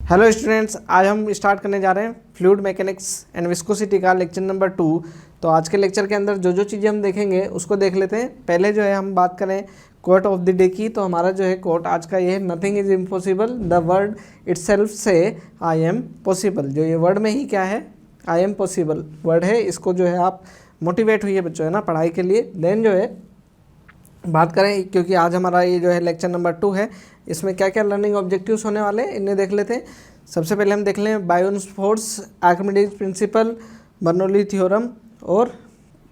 Hello students, आज हम start करने जा रहे हैं फ्लूइड मैकेनिक्स एंड विस्कोसिटी का लेक्चर नंबर 2। तो आज के लेक्चर के अंदर जो चीज़ें हम देखेंगे उसको देख लेते हैं। पहले जो है हम बात करें कोट ऑफ द डे की, तो हमारा जो है कोट आज का ये है, nothing is impossible, the word itself से आई एम पॉसिबल। जो ये वर्ड में ही क्या है, आई एम पॉसिबल वर्ड है, इसको जो है आप मोटिवेट हुई है बच्चों, है ना, पढ़ाई के लिए। देन जो है बात करें, क्योंकि आज हमारा ये जो है लेक्चर नंबर 2 है, इसमें क्या क्या लर्निंग ऑब्जेक्टिव्स होने वाले हैं इन्हें देख लेते हैं। सबसे पहले हम देख लें buoyance force, Archimedes principle, Bernoulli theorem और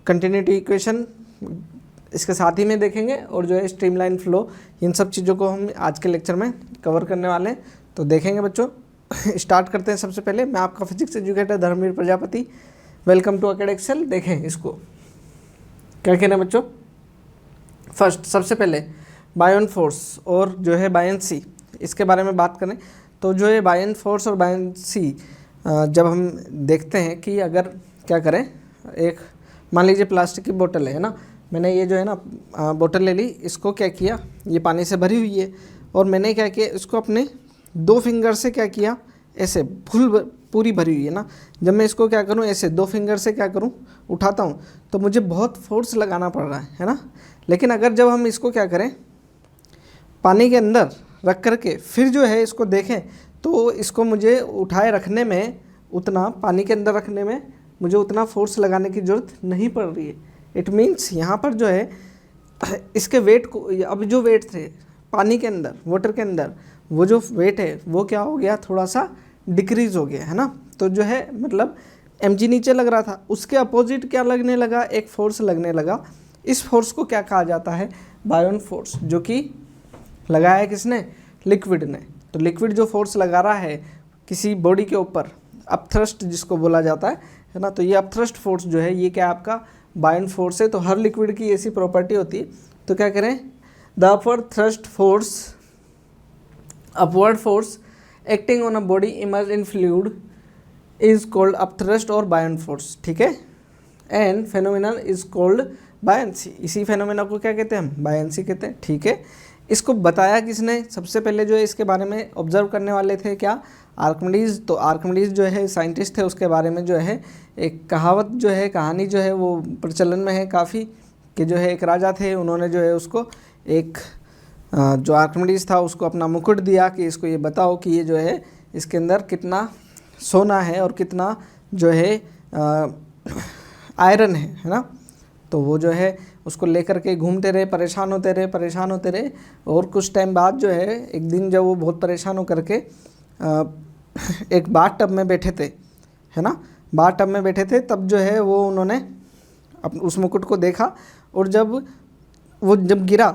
कंटिन्यूटी इक्वेशन, इसके साथ ही में देखेंगे। और जो है स्ट्रीमलाइन फ्लो, इन सब चीज़ों को हम आज के लेक्चर में कवर करने वाले हैं, तो देखेंगे बच्चों। स्टार्ट करते हैं। सबसे पहले मैं आपका physics educator Dharmveer Prajapati, welcome to Acad Excel. देखें इसको क्या कहना है बच्चों। फर्स्ट सबसे पहले बायोन फोर्स और जो है बायंसी, इसके बारे में बात करें तो जो है बायन फोर्स और बायंसी जब हम देखते हैं कि अगर क्या करें, एक मान लीजिए प्लास्टिक की बोतल है ना, मैंने ये जो है ना बोतल ले ली, इसको क्या किया, ये पानी से भरी हुई है और मैंने क्या किया, इसको अपने 2 फिंगर से क्या किया, ऐसे पूरी भरी हुई है ना, जब मैं इसको क्या करूं, ऐसे 2 फिंगर से क्या करूं, उठाता हूं, तो मुझे बहुत फोर्स लगाना पड़ रहा है ना। लेकिन अगर जब हम इसको क्या करें, पानी के अंदर रख करके फिर जो है इसको देखें, तो इसको मुझे उठाए रखने में उतना, पानी के अंदर रखने में मुझे उतना फोर्स लगाने की ज़रूरत नहीं पड़ रही है। इट मीन्स यहाँ पर जो है इसके वेट को, अब जो वेट थे पानी के अंदर, वाटर के अंदर, वो जो वेट है वो क्या हो गया, थोड़ा सा डिक्रीज़ हो गया है ना। तो जो है मतलब mg नीचे लग रहा था, उसके अपोजिट क्या लगने लगा, एक फोर्स लगने लगा। इस फोर्स को क्या कहा जाता है, बायोन फोर्स, जो कि लगाया है किसने, लिक्विड ने। तो लिक्विड जो फोर्स लगा रहा है किसी बॉडी के ऊपर, अपथ्रस्ट जिसको बोला जाता है ना, तो ये अपथ्रस्ट फोर्स जो है ये क्या आपका बायोन फोर्स है। तो हर लिक्विड की ऐसी प्रॉपर्टी होती है। तो क्या करें, the upward thrust force, upward force acting on a body emerge in fluid is called upthrust और बायोन फोर्स, ठीक है। And phenomenon is called buoyancy, इसी फेनोमेना को क्या कहते हैं हम, बायंसी कहते हैं, ठीक है। इसको बताया किसने, सबसे पहले जो है इसके बारे में ऑब्जर्व करने वाले थे क्या, आर्किमिडीज। तो आर्किमिडीज जो है साइंटिस्ट थे, उसके बारे में जो है एक कहावत जो है, कहानी जो है वो प्रचलन में है काफ़ी, कि जो है एक राजा थे, उन्होंने जो है उसको एक जो आर्किमिडीज था उसको अपना मुकुट दिया कि इसको ये बताओ कि ये जो है इसके अंदर कितना सोना है और कितना जो है आयरन है ना। तो वो जो है उसको लेकर के घूमते रहे, परेशान होते रहे और कुछ टाइम बाद जो है एक दिन जब वो बहुत परेशान होकर के एक बाथ टब में बैठे थे, है ना, बाथ टब में बैठे थे, तब जो है वो उन्होंने उस मुकुट को देखा, और जब गिरा,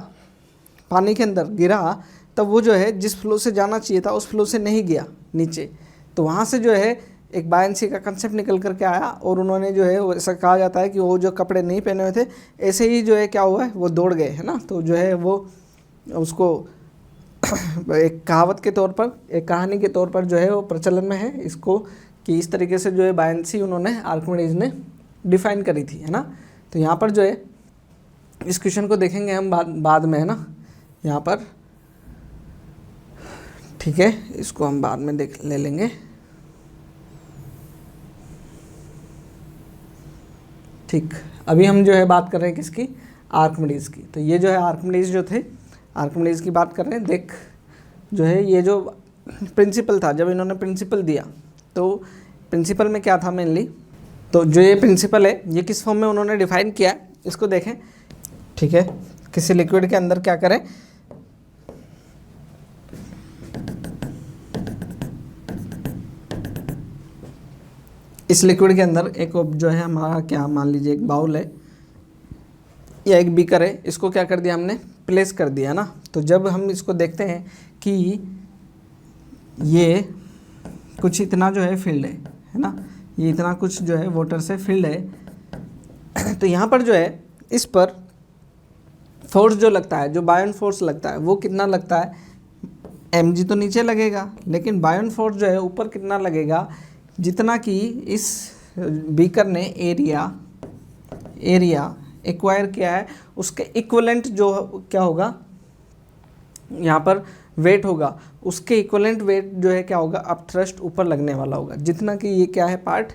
पानी के अंदर गिरा, तब वो जो है जिस फ्लो से जाना चाहिए था उस फ्लो से नहीं गया नीचे। तो वहाँ से जो है एक बायंसी का कंसेप्ट निकल करके आया, और उन्होंने जो है ऐसा कहा जाता है कि वो जो कपड़े नहीं पहने हुए थे, ऐसे ही जो है क्या हुआ है, वो दौड़ गए, है ना। तो जो है वो उसको एक कहावत के तौर पर, एक कहानी के तौर पर जो है वो प्रचलन में है इसको, कि इस तरीके से जो है बायंसी उन्होंने, आर्किमिडीज ने डिफाइन करी थी, है ना। तो यहाँ पर जो है इस क्वेश्चन को देखेंगे हम बाद में, है ना, यहाँ पर, ठीक है, इसको हम बाद में ले लेंगे, ठीक। अभी हम जो है बात कर रहे हैं किसकी, आर्किमिडीज की। तो ये जो है आर्किमिडीज जो थे, आर्किमिडीज की बात कर रहे हैं। देख जो है ये जो प्रिंसिपल था, जब इन्होंने प्रिंसिपल दिया, तो प्रिंसिपल में क्या था मेनली, तो जो ये प्रिंसिपल है ये किस फॉर्म में उन्होंने डिफाइन किया, इसको देखें, ठीक है। किसी लिक्विड के अंदर क्या करें, इस लिक्विड के अंदर एक जो है हमारा क्या, मान लीजिए एक बाउल है या एक बीकर है, इसको क्या कर दिया हमने, प्लेस कर दिया ना। तो जब हम इसको देखते हैं कि ये कुछ इतना जो है फील्ड है ना, ये इतना कुछ जो है वाटर से फील्ड है, तो यहाँ पर जो है इस पर फोर्स जो लगता है, जो बायोन फोर्स लगता है, वो कितना लगता है, mg तो नीचे लगेगा, लेकिन बायोन फोर्स जो है ऊपर कितना लगेगा, जितना कि इस बीकर ने एरिया एक्वायर किया है, उसके इक्विवेलेंट जो क्या होगा, यहाँ पर वेट होगा उसके इक्वलेंट वेट जो है क्या होगा, अप थ्रस्ट ऊपर लगने वाला होगा, जितना कि ये क्या है पार्ट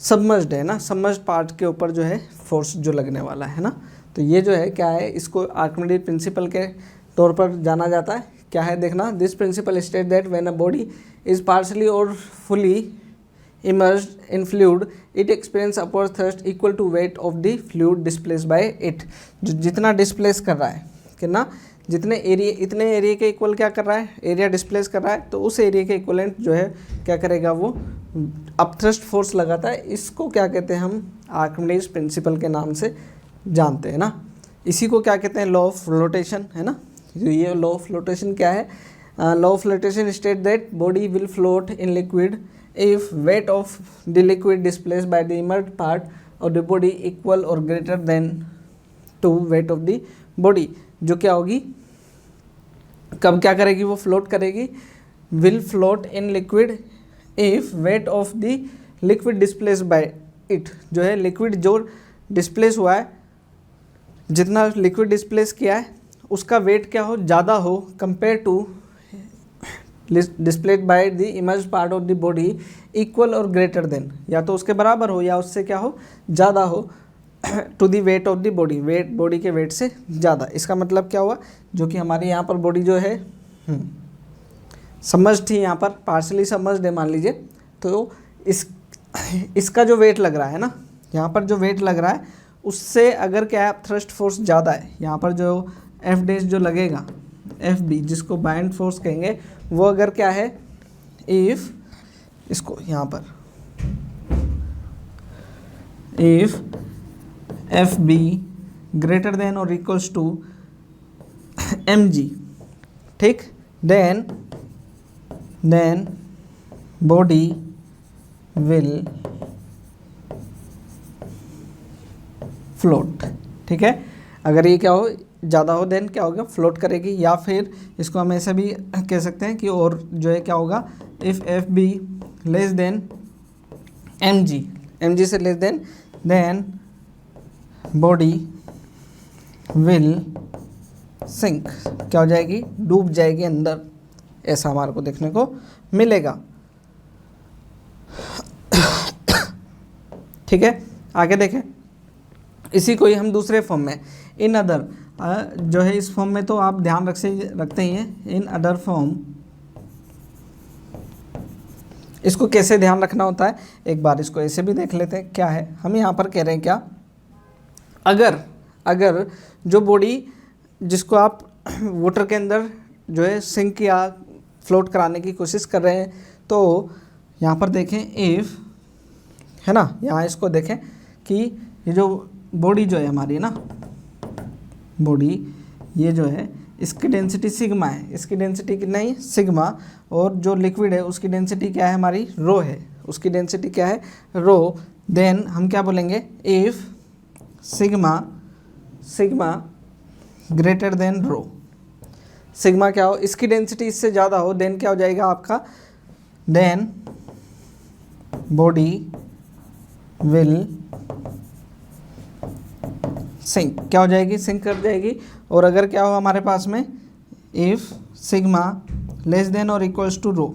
सबमर्ज्ड है ना, सबमर्ज्ड पार्ट के ऊपर जो है फोर्स जो लगने वाला है ना। तो ये जो है क्या है, इसको आर्किमिडीज प्रिंसिपल के तौर पर जाना जाता है। क्या है देखना, this principle state that when a body is partially और fully immersed in fluid it experience upward thrust equal to weight of the fluid displaced by it। जो जितना डिस्प्लेस कर रहा है कितना, जितने एरिया इतने एरिया के इक्वल क्या कर रहा है, एरिया डिस्प्लेस कर रहा है, तो उस एरिया के इक्वलेंट जो है क्या करेगा, वो अपथ्रस्ट फोर्स लगाता है। इसको क्या कहते हैं हम, आर्किमिडीज प्रिंसिपल के नाम से जानते हैं ना। इसी को क्या कहते हैं, लॉ ऑफ फ्लोटेशन है ना। तो ये लॉ ऑफ फ्लोटेशन क्या है, law of flotation state that body will float in liquid if weight of the liquid displaced by the immersed part of the body equal or greater than to weight of the body। जो क्या होगी, कब क्या करेगी, वो float करेगी, will float in liquid if weight of the liquid displaced by it। जो है लिक्विड जो डिस्प्लेस हुआ है, जितना लिक्विड डिस्प्लेस किया है उसका वेट क्या हो, ज़्यादा हो compare to displaced by the emerge part of the body equal और ग्रेटर देन, या तो उसके बराबर हो या उससे क्या हो, ज़्यादा हो, to the weight of the body, weight body के वेट से ज़्यादा। इसका मतलब क्या हुआ, जो कि हमारे यहाँ पर बॉडी जो है सबमर्ज्ड थी, यहाँ पर पार्शली सबमर्ज्ड है मान लीजिए, तो इसका जो वेट लग रहा है ना, यहाँ पर जो वेट लग रहा है उससे अगर क्या है थ्रस्ट फोर्स ज़्यादा है, यहाँ पर जो एफ डैश जो लगेगा, एफ बी जिसको बाइंड फोर्स कहेंगे, वो अगर क्या है, इफ़ इसको यहाँ पर if F be greater than और इक्वल्स टू एम जी, ठीक, देन बॉडी विल फ्लोट। ठीक है, अगर ये क्या हो, ज़्यादा हो, देन क्या होगा, फ्लोट करेगी। या फिर इसको हम ऐसा भी कह सकते हैं कि और जो है क्या होगा, if F B less than M G से less than body will sink, क्या हो जाएगी, डूब जाएगी अंदर, ऐसा हमारे को देखने को मिलेगा। ठीक है, आगे देखें, इसी को ही हम दूसरे फॉर्म में, इन अदर, जो है इस फॉर्म में तो आप ध्यान रखते ही हैं, इन अदर फॉर्म, इसको कैसे ध्यान रखना होता है, एक बार इसको ऐसे भी देख लेते हैं। क्या है, हम यहाँ पर कह रहे हैं क्या, अगर जो बॉडी जिसको आप वाटर के अंदर जो है सिंक या फ्लोट कराने की कोशिश कर रहे हैं, तो यहाँ पर देखें इफ़, है ना, यहाँ इसको देखें कि ये जो बॉडी जो है हमारी ना, बॉडी ये जो है इसकी डेंसिटी सिग्मा है, इसकी डेंसिटी कितना है, सिग्मा, और जो लिक्विड है उसकी डेंसिटी क्या है, हमारी रो है, उसकी डेंसिटी क्या है, रो। देन हम क्या बोलेंगे, if sigma greater than rho, sigma क्या हो, इसकी डेंसिटी इससे ज़्यादा हो, देन क्या हो जाएगा आपका, देन बॉडी विल सिंक, क्या हो जाएगी, सिंक कर जाएगी। और अगर क्या हो हमारे पास में, इफ़ सिग्मा लेस देन और इक्वल्स टू रो,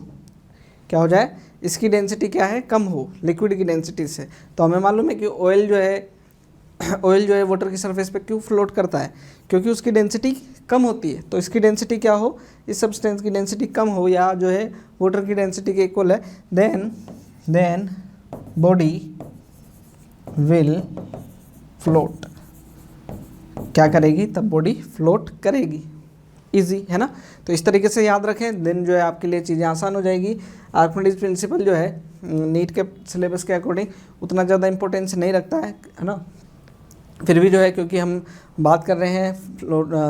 क्या हो जाए, इसकी डेंसिटी क्या है, कम हो लिक्विड की डेंसिटी से। तो हमें मालूम है कि ऑयल जो है वाटर की सरफेस पे क्यों फ्लोट करता है, क्योंकि उसकी डेंसिटी कम होती है। तो इसकी डेंसिटी क्या हो, इस सब्सटेंस की डेंसिटी कम हो या जो है वाटर की डेंसिटी के इक्वल है, देन बॉडी विल फ्लोट, क्या करेगी, तब बॉडी फ्लोट करेगी। इजी है ना। तो इस तरीके से याद रखें, देन जो है आपके लिए चीज़ें आसान हो जाएगी। आर्किमिडीज प्रिंसिपल जो है नीट के सिलेबस के अकॉर्डिंग उतना ज़्यादा इंपॉर्टेंस नहीं रखता है ना, फिर भी जो है क्योंकि हम बात कर रहे हैं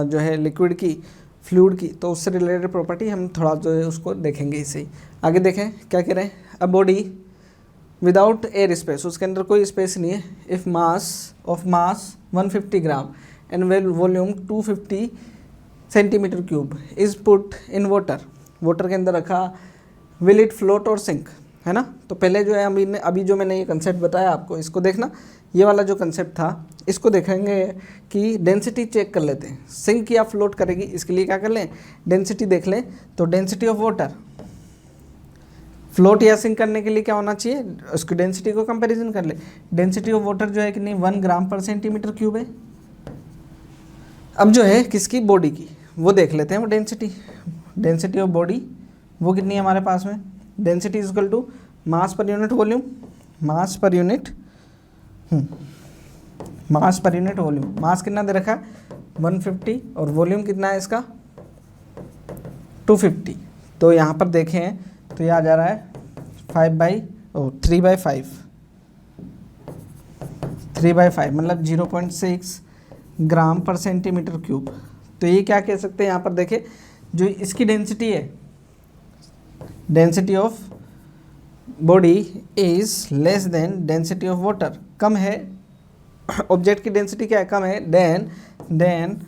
जो है लिक्विड की, फ्लूइड की, तो उससे रिलेटेड प्रॉपर्टी हम थोड़ा जो है उसको देखेंगे इसे ही। आगे देखें क्या कह रहे हैं, a body without air space, उसके अंदर कोई स्पेस नहीं है, if mass 150 gram and volume 250 centimetre cube is put in water के अंदर रखा, विल इट फ्लोट और सिंक, है ना। तो पहले जो है अभी जो मैंने ये कंसेप्ट बताया आपको, इसको देखना, ये वाला जो कंसेप्ट था इसको देखेंगे कि डेंसिटी चेक कर लेते हैं, सिंक या फ्लोट करेगी, इसके लिए क्या कर लें, डेंसिटी देख लें। तो डेंसिटी ऑफ वाटर, फ्लोट या सिंक करने के लिए क्या होना चाहिए, उसकी डेंसिटी को कंपैरिजन कर ले। डेंसिटी ऑफ वाटर जो है कितनी, 1 ग्राम पर सेंटीमीटर क्यूब है। अब जो है किसकी, बॉडी की, वो देख लेते हैं वो डेंसिटी। डेंसिटी ऑफ बॉडी वो कितनी है हमारे पास में, density is equal to mass per unit volume, mass per unit mass per unit volume. मास कितना दे रखा है 150 और वॉल्यूम कितना है इसका 250। तो यहाँ पर देखें तो ये आ जा रहा है 3/5 मतलब 0.6 ग्राम पर सेंटीमीटर क्यूब। तो ये क्या कह सकते हैं, यहाँ पर देखें जो इसकी डेंसिटी है, density of body is less than density of water, कम है, ऑब्जेक्ट की डेंसिटी क्या है, कम है, then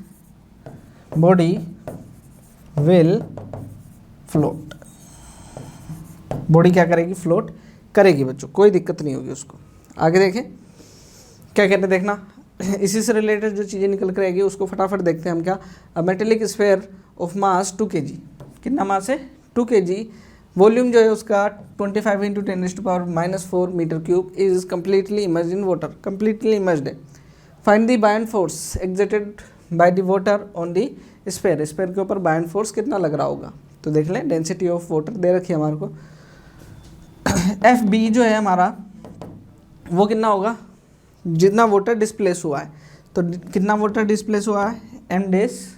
body will float, body क्या करेगी, फ्लोट करेगी बच्चों, कोई दिक्कत नहीं होगी उसको। आगे देखें क्या कहते हैं, देखना इसी से रिलेटेड जो चीज़ें निकल कर आएगी उसको फटाफट देखते हैं हम। क्या, a metallic sphere of mass 2 kg, कितना मास है 2 kg, वॉल्यूम जो है उसका 25 × 10⁻⁻⁴ metre cube is completely immersed in water, completely immersed है। Find the buoyant force exerted by the water on the sphere, sphere के ऊपर बायन फोर्स कितना लग रहा होगा। तो देख लें डेंसिटी ऑफ वाटर दे रखी है हमारे को, एफ बी जो है हमारा वो कितना होगा, जितना वाटर डिस्प्लेस हुआ है। तो कितना वाटर डिस्प्लेस हुआ है m डेस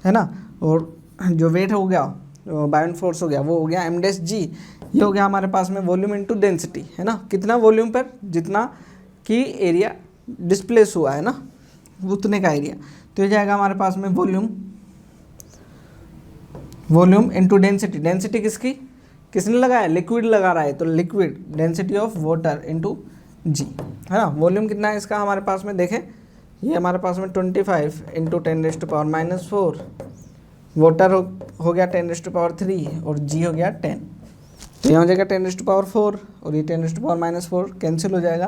है ना, और जो वेट हो गया बायन फोर्स हो गया वो हो गया m डेस g। ये हो गया हमारे पास में वॉल्यूम इनटू डेंसिटी है ना, कितना वॉल्यूम पर जितना की एरिया डिस्प्लेस हुआ है ना उतने का एरिया। तो ये जाएगा हमारे पास में वॉल्यूम इनटू डेंसिटी, डेंसिटी किसकी, किसने लगाया, लिक्विड लगा रहा है तो liquid, density of water into G है ना। वॉल्यूम कितना है इसका हमारे पास में, देखें ये हमारे पास में 25 × 10⁻⁻⁴, वाटर हो गया 10⁻³ और जी हो गया 10। तो यहाँ हो जाएगा 10⁻⁴ और ये 10⁻⁻⁴ कैंसिल हो जाएगा,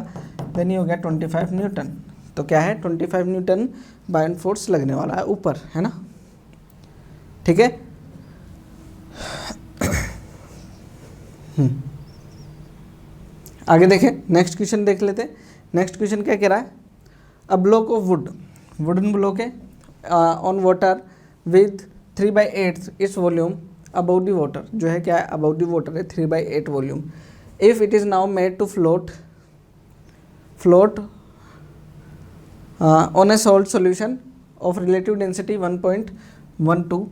देन ये हो गया 25 न्यूटन। तो क्या है 25 न्यूटन बायन फोर्स लगने वाला है ऊपर है ना, ठीक है। आगे देखें नेक्स्ट क्वेश्चन देख लेते हैं। नेक्स्ट क्वेश्चन क्या कह रहा है, a block of wooden block है on water with 3/8 its volume about the water, जो है क्या है अबाउट द वाटर है 3/8 volume. If it is now made to float on a salt solution of relative density 1.12,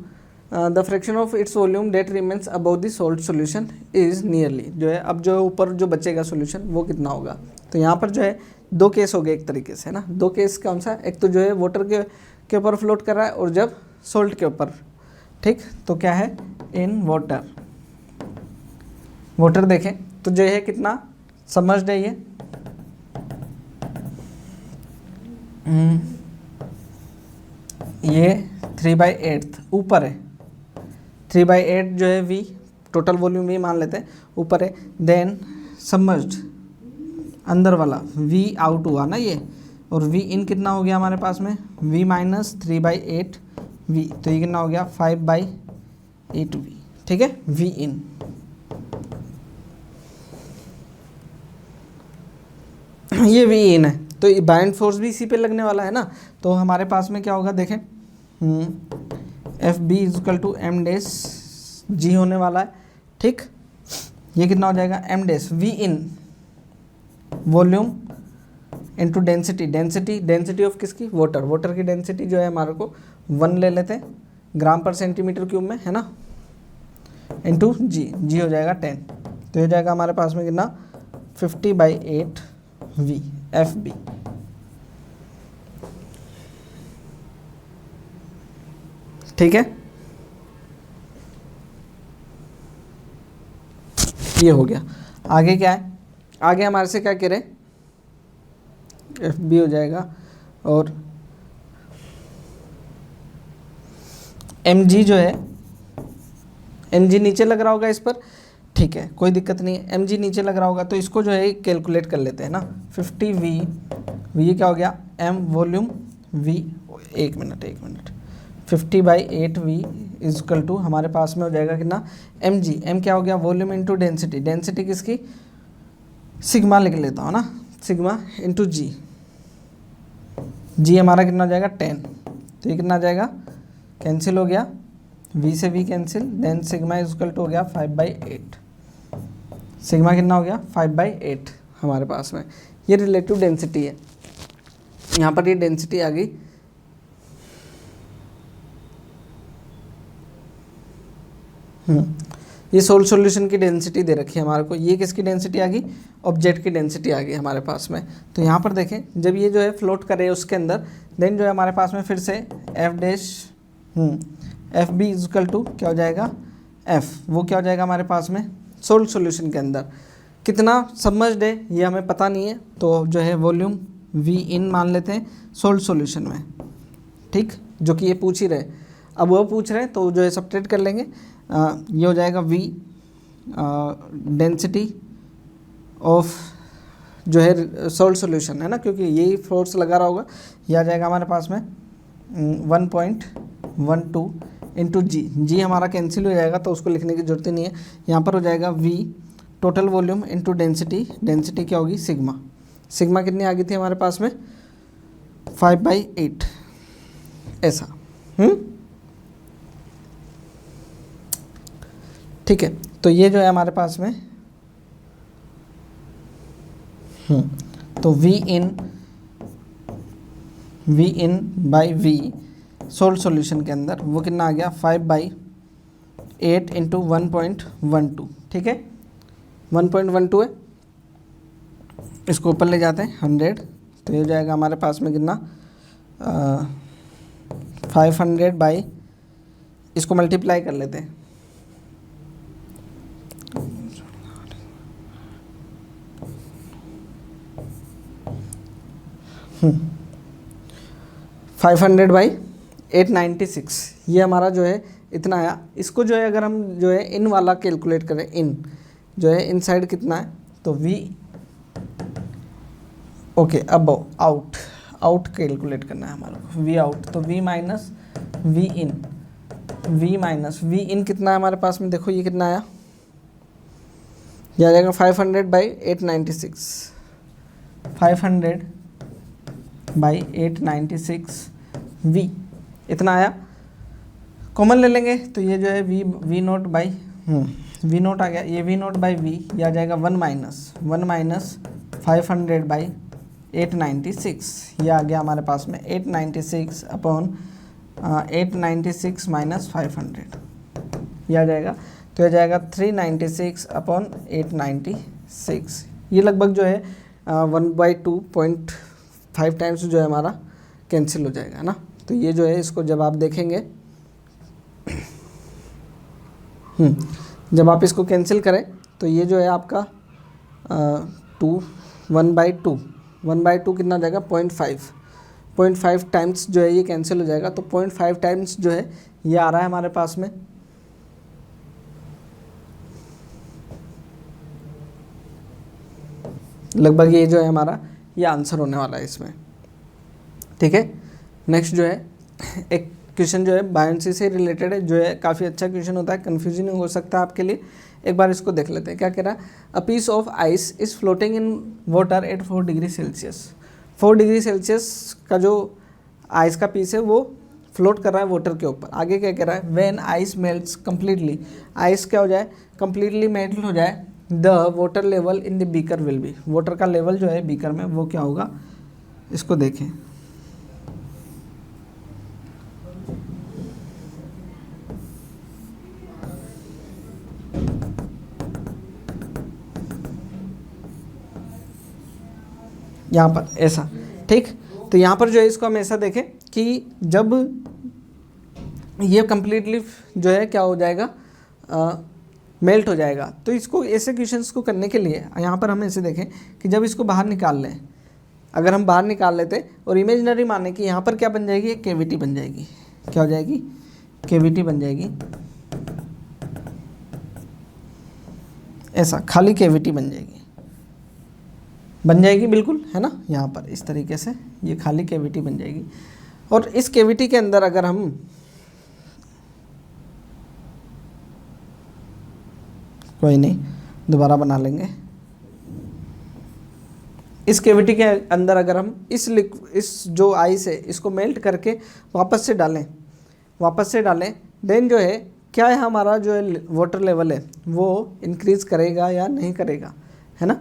the fraction of its volume that remains about the salt solution is nearly, जो है अब जो ऊपर जो बचेगा solution वो कितना होगा। तो यहाँ पर जो है दो केस हो गए एक तरीके से है ना, दो केस कौन सा, एक तो जो है वाटर के ऊपर फ्लोट कर रहा है और जब सॉल्ट के ऊपर, ठीक। तो क्या है इन वाटर देखें तो जो है कितना समझ है ये 3/8 ऊपर है, 3/8 जो है v टोटल वॉल्यूम v मान लेते हैं ऊपर है, देन सबमर्ज्ड अंदर वाला v आउट हुआ ना ये, और v इन कितना हो गया हमारे पास में v माइनस 3/8 v, तो ये कितना हो गया 5/8 v, ठीक है v इन। ये v इन है तो ये बाइंड फोर्स भी इसी पे लगने वाला है ना। तो हमारे पास में क्या होगा देखें F B is equal to M डेस जी होने वाला है, ठीक। ये कितना हो जाएगा एम डेस V in volume into density of किसकी, वाटर की डेंसिटी जो है हमारे को 1 ले लेते हैं ग्राम पर सेंटीमीटर क्यूब में है ना, इनटू जी हो जाएगा 10। तो ये जाएगा हमारे पास में कितना 50/8 वी एफ बी। ठीक है, ये हो गया। आगे क्या है, आगे हमारे से क्या कह रहे एफ बी हो जाएगा और एम जी जो है एम जी नीचे लग रहा होगा इस पर, ठीक है, कोई दिक्कत नहीं है। mg नीचे लग रहा होगा तो इसको जो है कैलकुलेट कर लेते हैं ना। 50v, ये क्या हो गया m वॉल्यूम v, एक मिनट 50/8v इजकल टू हमारे पास में हो जाएगा कितना mg, m क्या हो गया वॉल्यूम इंटू डेंसिटी, डेंसिटी किसकी सिग्मा लिख लेता हूँ ना, सिग्मा इंटू g, g हमारा कितना हो जाएगा 10, तो ये कितना आ जाएगा कैंसिल हो गया, v से v cancel, then sigma is equal to हो गया 5/8, सिग्मा कितना हो गया 5/8 हमारे पास में। ये रिलेटिव डेंसिटी है, यहाँ पर ये डेंसिटी आ गई। ये सोल सॉल्यूशन की डेंसिटी दे रखी है हमारे को, ये किसकी डेंसिटी आ गई ऑब्जेक्ट की डेंसिटी आ गई हमारे पास में। तो यहाँ पर देखें जब ये जो है फ्लोट करे उसके अंदर, देन जो है हमारे पास में फिर से F dash F B is equal to क्या हो जाएगा एफ, वो क्या हो जाएगा हमारे पास में सोल्ड सॉल्यूशन के अंदर। कितना सबमर्ज्ड है ये हमें पता नहीं है, तो जो है वॉल्यूम वी इन मान लेते हैं सोल्ड सॉल्यूशन में, ठीक, जो कि ये पूछ ही रहे। अब वो पूछ रहे हैं तो जो है सब्ट्रैक्ट कर लेंगे, ये हो जाएगा वी डेंसिटी ऑफ जो है सोल्ड सॉल्यूशन है ना, क्योंकि यही फोर्स लगा रहा होगा, ये आ जाएगा हमारे पास में 1.12 इंटू जी हमारा कैंसिल हो जाएगा तो उसको लिखने की जरूरत ही नहीं है। यहाँ पर हो जाएगा V total volume into density, density क्या होगी सिग्मा, सिग्मा कितनी आ गई थी हमारे पास में 5/8 ऐसा। ठीक है, तो ये जो है हमारे पास में तो V in by V solid solution के अंदर वो कितना आ गया 5/8 इंटू 1.12, ठीक है 1.12 है, इसको ऊपर ले जाते हैं 100, तो ये हो जाएगा हमारे पास में कितना 500 बाई, इसको मल्टीप्लाई कर लेते हैं 500/896, ये हमारा जो है इतना आया। इसको जो है अगर हम जो है इन वाला कैलकुलेट करें, इन जो है इनसाइड कितना है तो वी ओके अब आउट कैलकुलेट करना है हमारा को, वी आउट, तो वी माइनस वी इन कितना है हमारे पास में, देखो ये कितना आया, ये आ जाएगा 500/896, 500/896 वी इतना आया। कॉमन ले लेंगे तो ये जो है V note by V note आ गया, ये वी नोट बाई वी, ये आ जाएगा 1 माइनस 500/896, ये आ गया हमारे पास में 896 अपॉन 896 माइनस 500, ये आ जाएगा, तो ये जाएगा 396 अपॉन 896, ये लगभग जो है 1/2.5 टाइम्स जो है हमारा कैंसिल हो जाएगा ना। तो ये जो है इसको जब आप देखेंगे जब आप इसको कैंसिल करें तो ये जो है आपका 1/2 कितना हो जाएगा 0.5 टाइम्स जो है ये कैंसिल हो जाएगा, तो 0.5 टाइम्स जो है ये आ रहा है हमारे पास में लगभग, ये जो है हमारा ये आंसर होने वाला है इसमें। ठीक है, नेक्स्ट जो है एक क्वेश्चन जो है बायोन्सी से रिलेटेड है, जो है काफ़ी अच्छा क्वेश्चन होता है, कन्फ्यूजन हो सकता है आपके लिए। एक बार इसको देख लेते हैं क्या कह रहा है। A piece of ice is floating in water at 4 degree Celsius. 4 degree Celsius का जो आइस का पीस है वो फ्लोट कर रहा है वाटर के ऊपर। आगे क्या कह रहा है, when ice melts completely, ice क्या हो जाए कम्प्लीटली मेल्ट हो जाए, the water level in the beaker will be, water का लेवल जो है बीकर में वो क्या होगा, इसको देखें। यहाँ पर ऐसा, ठीक, तो यहाँ पर जो है इसको हम ऐसा देखें कि जब ये कम्प्लीटली जो है क्या हो जाएगा मेल्ट हो जाएगा, तो इसको ऐसे क्वेश्चंस को करने के लिए यहाँ पर हम ऐसे देखें कि जब इसको बाहर निकाल लें, अगर हम बाहर निकाल लेते और इमेजिनरी माने कि यहाँ पर क्या बन जाएगी, एक कैविटी बन जाएगी, क्या हो जाएगी, कैविटी बन जाएगी। ऐसा खाली कैविटी बन जाएगी बिल्कुल, है ना। यहाँ पर इस तरीके से ये खाली कैविटी बन जाएगी, और इस कैविटी के अंदर अगर हम कोई नहीं दोबारा बना लेंगे, इस कैविटी के अंदर अगर हम इस जो आइस है इसको मेल्ट करके वापस से डालें, देन जो है क्या है हमारा जो है वाटर लेवल है वो इंक्रीज़ करेगा या नहीं करेगा, है ना।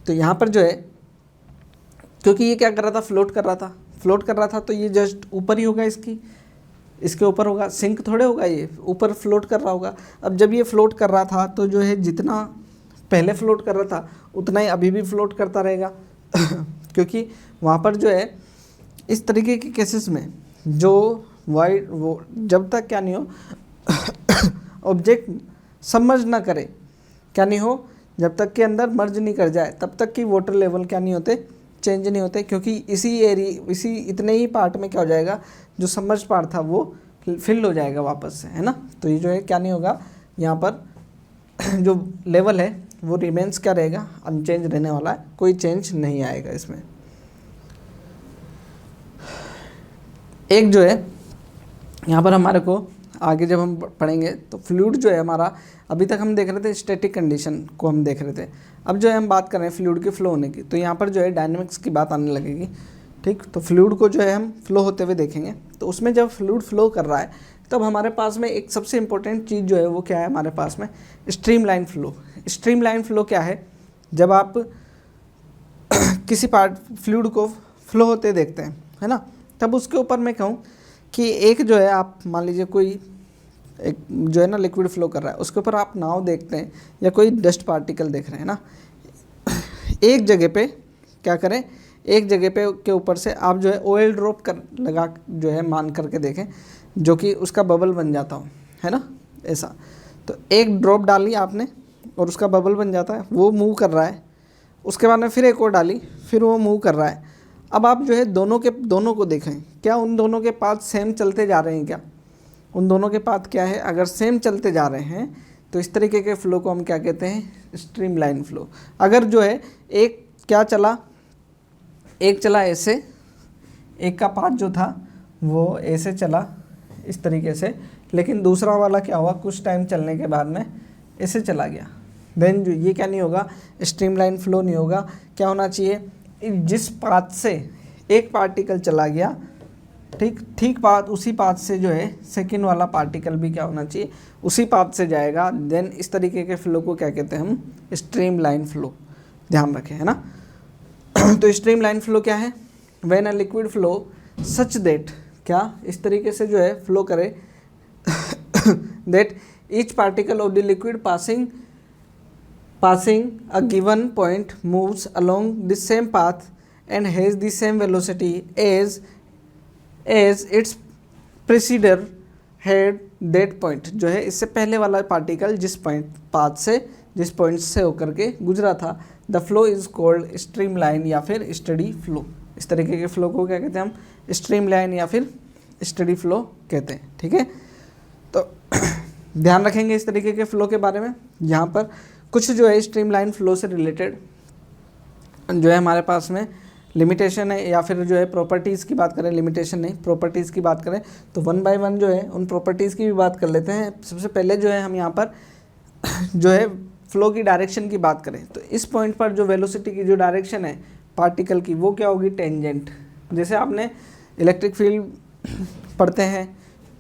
तो यहाँ पर जो है क्योंकि ये क्या कर रहा था, फ्लोट कर रहा था तो ये जस्ट ऊपर ही होगा, इसके ऊपर होगा, सिंक थोड़े होगा, ये ऊपर फ्लोट कर रहा होगा। अब जब ये फ्लोट कर रहा था तो जो है जितना पहले फ्लोट कर रहा था उतना ही अभी भी फ्लोट करता रहेगा क्योंकि वहाँ पर जो है इस तरीके के केसेस में जो वो जब तक क्या नहीं हो ऑब्जेक्ट सबमर्ज ना करे, क्या नहीं हो, जब तक के अंदर मर्ज नहीं कर जाए तब तक की वाटर लेवल क्या नहीं होते, चेंज नहीं होते, क्योंकि इसी इतने ही पार्ट में क्या हो जाएगा, जो सबमर्ज पार्ट था वो फिल हो जाएगा वापस से, है ना। तो ये जो है क्या नहीं होगा, यहाँ पर जो लेवल है वो रिमेंस क्या रहेगा, अनचेंज रहने वाला है, कोई चेंज नहीं आएगा इसमें। एक जो है यहाँ पर हमारे को आगे जब हम पढ़ेंगे तो फ्लूइड जो है हमारा, अभी तक हम देख रहे थे स्टैटिक कंडीशन को हम देख रहे थे, अब जो है हम बात कर रहे हैं फ्लूइड के फ्लो होने की, तो यहाँ पर जो है डायनेमिक्स की बात आने लगेगी, ठीक। तो फ्लूइड को जो है हम फ्लो होते हुए देखेंगे, तो उसमें जब फ्लूइड फ्लो कर रहा है तब हमारे पास में एक सबसे इंपॉर्टेंट चीज़ जो है वो क्या है हमारे पास में, स्ट्रीमलाइन फ्लो। स्ट्रीमलाइन फ्लो क्या है, जब आप किसी पार्ट फ्लूइड को फ्लो होते देखते हैं, है ना, तब उसके ऊपर मैं कहूँ कि एक जो है आप मान लीजिए कोई एक जो है ना लिक्विड फ्लो कर रहा है, उसके ऊपर आप नाव देखते हैं या कोई डस्ट पार्टिकल देख रहे हैं ना, एक जगह पे क्या करें, एक जगह पे के ऊपर से आप जो है ऑयल ड्रॉप कर लगा जो है मान करके देखें, जो कि उसका बबल बन जाता हो, है ना, ऐसा। तो एक ड्रॉप डाली आपने और उसका बबल बन जाता है, वो मूव कर रहा है, उसके बाद में फिर एक और डाली, फिर वो मूव कर रहा है। अब आप जो है दोनों को देखें, क्या उन दोनों के पाथ सेम चलते जा रहे हैं, क्या उन दोनों के पाथ क्या है, अगर सेम चलते जा रहे हैं तो इस तरीके के फ्लो को हम क्या कहते हैं, स्ट्रीमलाइन फ्लो। अगर जो है एक चला ऐसे, एक का पाथ जो था वो ऐसे चला इस तरीके से, लेकिन दूसरा वाला क्या हुआ, कुछ टाइम चलने के बाद में ऐसे चला गया, देन जो ये क्या नहीं होगा, स्ट्रीमलाइन फ्लो नहीं होगा। क्या होना चाहिए, जिस पाथ से एक पार्टिकल चला गया, ठीक पाथ, उसी पाथ से जो है सेकंड वाला पार्टिकल भी क्या होना चाहिए, उसी पाथ से जाएगा, देन इस तरीके के फ्लो को क्या कहते हैं हम, स्ट्रीमलाइन फ्लो। ध्यान रखें, है ना। तो स्ट्रीमलाइन फ्लो क्या है, when a liquid flow such that, क्या इस तरीके से जो है फ्लो करे that each particle of the liquid passing a given point moves along the same path and has the same velocity as its precedor had that point। जो है इससे पहले वाला पार्टिकल जिस पॉइंट से होकर के गुजरा था, the flow is called streamline या फिर स्टडी फ्लो। इस तरीके के फ्लो को क्या कहते हैं हम, स्ट्रीमलाइन या फिर स्टडी फ्लो कहते हैं, ठीक है। तो ध्यान रखेंगे इस तरीके के फ्लो के बारे में। यहाँ पर कुछ जो है स्ट्रीमलाइन फ्लो से रिलेटेड जो है हमारे पास में लिमिटेशन है, या फिर जो है प्रॉपर्टीज़ की बात करें, लिमिटेशन नहीं प्रॉपर्टीज़ की बात करें, तो वन बाय वन जो है उन प्रॉपर्टीज़ की भी बात कर लेते हैं। सबसे पहले जो है हम यहाँ पर जो है फ्लो की डायरेक्शन की बात करें, तो इस पॉइंट पर जो वेलोसिटी की जो डायरेक्शन है पार्टिकल की, वो क्या होगी, टेंजेंट। जैसे आपने इलेक्ट्रिक फील्ड पढ़ते हैं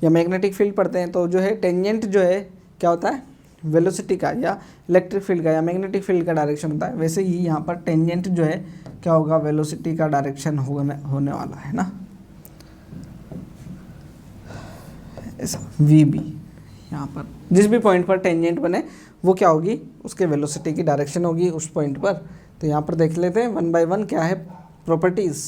या मैग्नेटिक फील्ड पढ़ते हैं, तो जो है टेंजेंट जो है क्या होता है, वेलोसिटी का या इलेक्ट्रिक फील्ड का या मैग्नेटिक फील्ड का डायरेक्शन होता है। वैसे ही यहाँ पर टेंजेंट जो है क्या होगा, वेलोसिटी का डायरेक्शन होने वाला है ना, ऐसा वी बी। यहाँ पर जिस भी पॉइंट पर टेंजेंट बने वो क्या होगी, उसके वेलोसिटी की डायरेक्शन होगी उस पॉइंट पर। तो यहाँ पर देख लेते हैं वन बाय वन क्या है प्रॉपर्टीज़।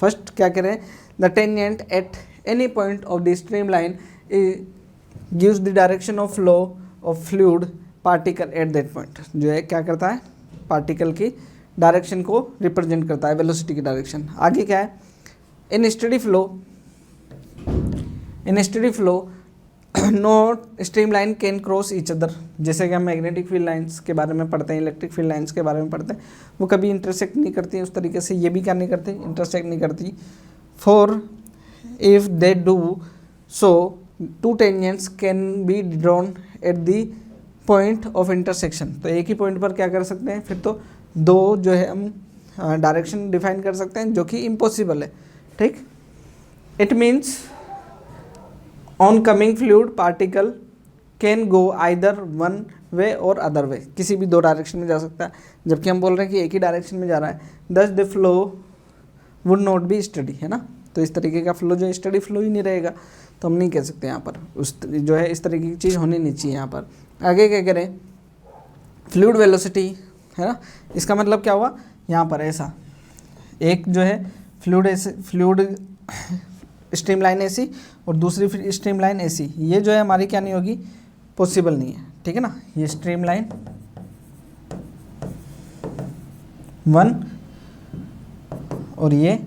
फर्स्ट क्या करें, the tangent at any point of the stream line gives the direction of flow of fluid particle at that point. जो है क्या करता है, पार्टिकल की डायरेक्शन को रिप्रेजेंट करता है, वेलोसिटी की डायरेक्शन। आगे क्या है, in steady flow no streamline can cross each other, जैसे कि हम मैग्नेटिक फील्ड लाइंस के बारे में पढ़ते हैं, इलेक्ट्रिक फील्ड लाइंस के बारे में पढ़ते हैं, वो कभी इंटरसेक्ट नहीं करती हैं उस तरीके से, ये भी क्या नहीं करती, इंटरसेक्ट नहीं करती। For if they do so to tangents can be drawn at the point of intersection, तो एक ही पॉइंट पर क्या कर सकते हैं, फिर तो दो जो है हम डायरेक्शन डिफाइन कर सकते हैं, जो कि इम्पॉसिबल है, ठीक। It means on coming fluid particle can go either one way और अदर वे, किसी भी दो डायरेक्शन में जा सकता है, जबकि हम बोल रहे हैं कि एक ही डायरेक्शन में जा रहा है। दस the flow would not be study, है ना, तो इस तरीके का फ्लो जो स्टडी फ्लो ही नहीं रहेगा, तो हम नहीं कह सकते यहाँ पर उस जो है इस तरीके की चीज़ होनी नहीं चाहिए यहाँ पर। आगे क्या करें, फ्लूइड वेलोसिटी, है ना, इसका मतलब क्या हुआ, यहाँ पर ऐसा एक जो है फ्लूइड स्ट्रीम लाइन ऐसी और दूसरी स्ट्रीम लाइन ऐसी, ये जो है हमारी क्या नहीं होगी, पॉसिबल नहीं है, ठीक है ना। ये स्ट्रीम लाइन 1 और ये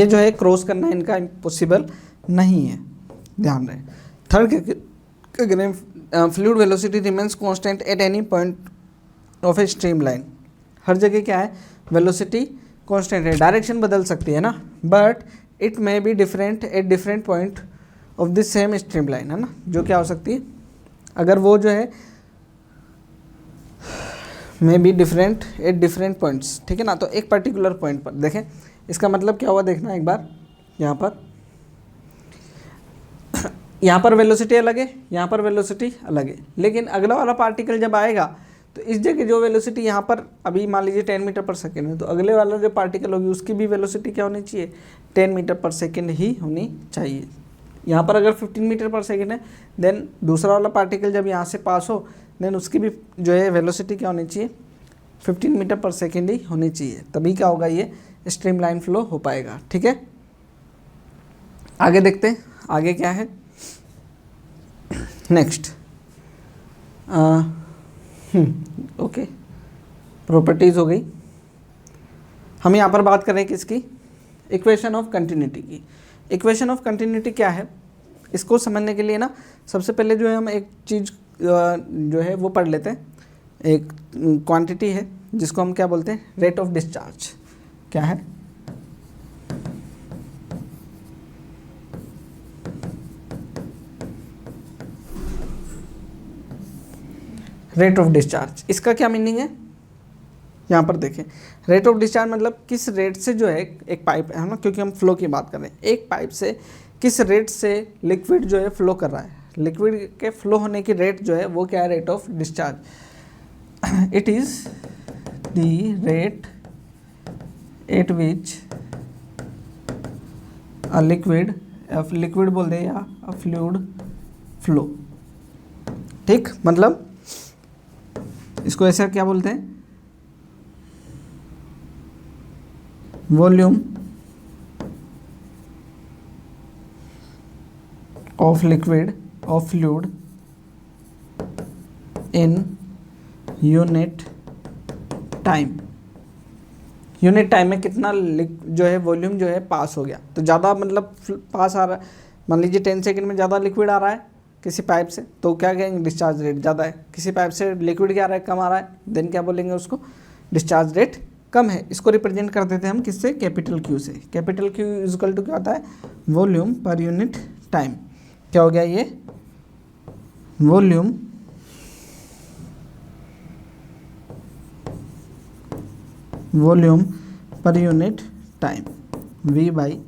जो है क्रॉस करना इनका पॉसिबल नहीं है, ध्यान रहे। थर्ड अगर fluid velocity remains constant at any point of a streamline, हर जगह क्या है, वेलोसिटी कांस्टेंट है, डायरेक्शन बदल सकती है ना, but it may be different at different point of this same stream line, है ना, जो क्या हो सकती है, अगर वो जो है may be different at different points, ठीक है ना, तो एक पर्टिकुलर पॉइंट पर देखें, इसका मतलब क्या हुआ देखना एक बार, यहाँ पर वेलोसिटी अलग है, यहाँ पर वेलोसिटी अलग है, लेकिन अगला वाला पार्टिकल जब आएगा तो इस जगह जो वेलोसिटी यहाँ पर अभी मान लीजिए 10 मीटर पर सेकेंड है, तो अगले वाला जो पार्टिकल होगी उसकी भी वेलोसिटी क्या होनी चाहिए, 10 मीटर पर सेकेंड ही होनी चाहिए। यहाँ पर अगर 15 मीटर पर सेकेंड है, देन दूसरा वाला पार्टिकल जब यहाँ से पास हो, देन उसकी भी जो है वेलोसिटी क्या होनी चाहिए, 15 मीटर पर सेकेंड ही होनी चाहिए, तभी क्या होगा, ये स्ट्रीम लाइन फ्लो हो पाएगा, ठीक है। आगे देखते हैं, आगे क्या है नेक्स्ट, ओके, प्रॉपर्टीज़ हो गई। हम यहाँ पर बात करें किसकी, इक्वेशन ऑफ कंटिन्यूटी की। इक्वेशन ऑफ कंटिन्यूटी क्या है, इसको समझने के लिए ना सबसे पहले जो है हम एक चीज़ जो है वो पढ़ लेते हैं, एक क्वांटिटी है जिसको हम क्या बोलते हैं, रेट ऑफ डिस्चार्ज। क्या है, रेट ऑफ डिस्चार्ज, इसका क्या मीनिंग है, यहाँ पर देखें, रेट ऑफ डिस्चार्ज मतलब किस रेट से जो है एक पाइप है ना, क्योंकि हम फ्लो की बात कर रहे हैं, एक पाइप से किस रेट से लिक्विड जो है फ्लो कर रहा है, लिक्विड के फ्लो होने की रेट जो है वो क्या है, rate of discharge. It is the rate at which a liquid बोल दे या अ फ्लूइड फ्लो, ठीक, मतलब इसको ऐसा क्या बोलते हैं, volume of liquid of fluid in unit time. Unit time में कितना जो है वॉल्यूम जो है पास हो गया, तो ज़्यादा मतलब पास आ रहा है, मान लीजिए 10 सेकंड में ज़्यादा लिक्विड आ रहा है किसी पाइप से, तो क्या कहेंगे, डिस्चार्ज रेट ज़्यादा है। किसी पाइप से लिक्विड क्या आ रहा है, कम आ रहा है, देन क्या बोलेंगे उसको, डिस्चार्ज रेट कम है। इसको रिप्रेजेंट कर देते हैं हम किससे, कैपिटल क्यू से। कैपिटल क्यू इक्वल टू क्या होता है, वॉल्यूम पर यूनिट टाइम। क्या हो गया ये, volume per unit time, V by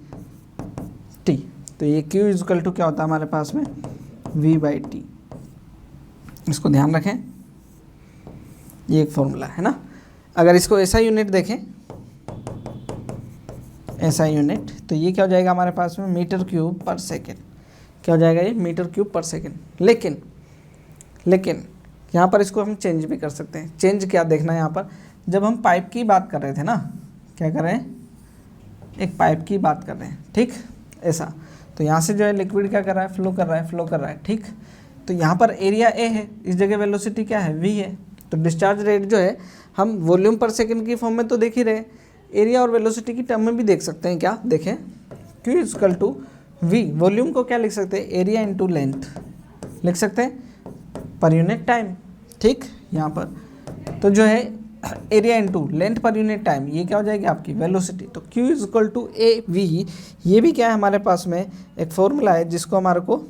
T. तो ये Q इक्वल टू क्या होता है हमारे पास में, V बाई टी। इसको ध्यान रखें, ये एक फॉर्मूला है ना। अगर इसको ऐसा यूनिट देखें, ऐसा यूनिट, तो ये क्या हो जाएगा हमारे पास में, मीटर क्यूब पर सेकेंड। क्या हो जाएगा ये, मीटर क्यूब पर सेकेंड। लेकिन यहाँ पर इसको हम चेंज भी कर सकते हैं। चेंज क्या देखना है यहाँ पर, जब हम पाइप की बात कर रहे थे ना, क्या कर रहे हैं, एक पाइप की बात कर रहे हैं, ठीक, ऐसा, तो यहाँ से जो है लिक्विड क्या कर रहा है, फ्लो कर रहा है, ठीक। तो यहाँ पर एरिया ए है, इस जगह वेलोसिटी क्या है, v है। तो डिस्चार्ज रेट जो है हम वॉल्यूम पर सेकंड की फॉर्म में तो देख ही रहे, एरिया और वेलोसिटी की टर्म में भी देख सकते हैं। क्या देखें, Q equal to V, volume को क्या लिख सकते हैं, एरिया इंटू लेंथ लिख सकते हैं पर यूनिट टाइम। ठीक, यहाँ पर तो जो है area into length per unit time, ये क्या हो जाएगी आपकी वेलोसिटी। तो Q इक्वल टू AV, ये भी क्या है हमारे पास में एक फॉर्मूला है जिसको हमारे को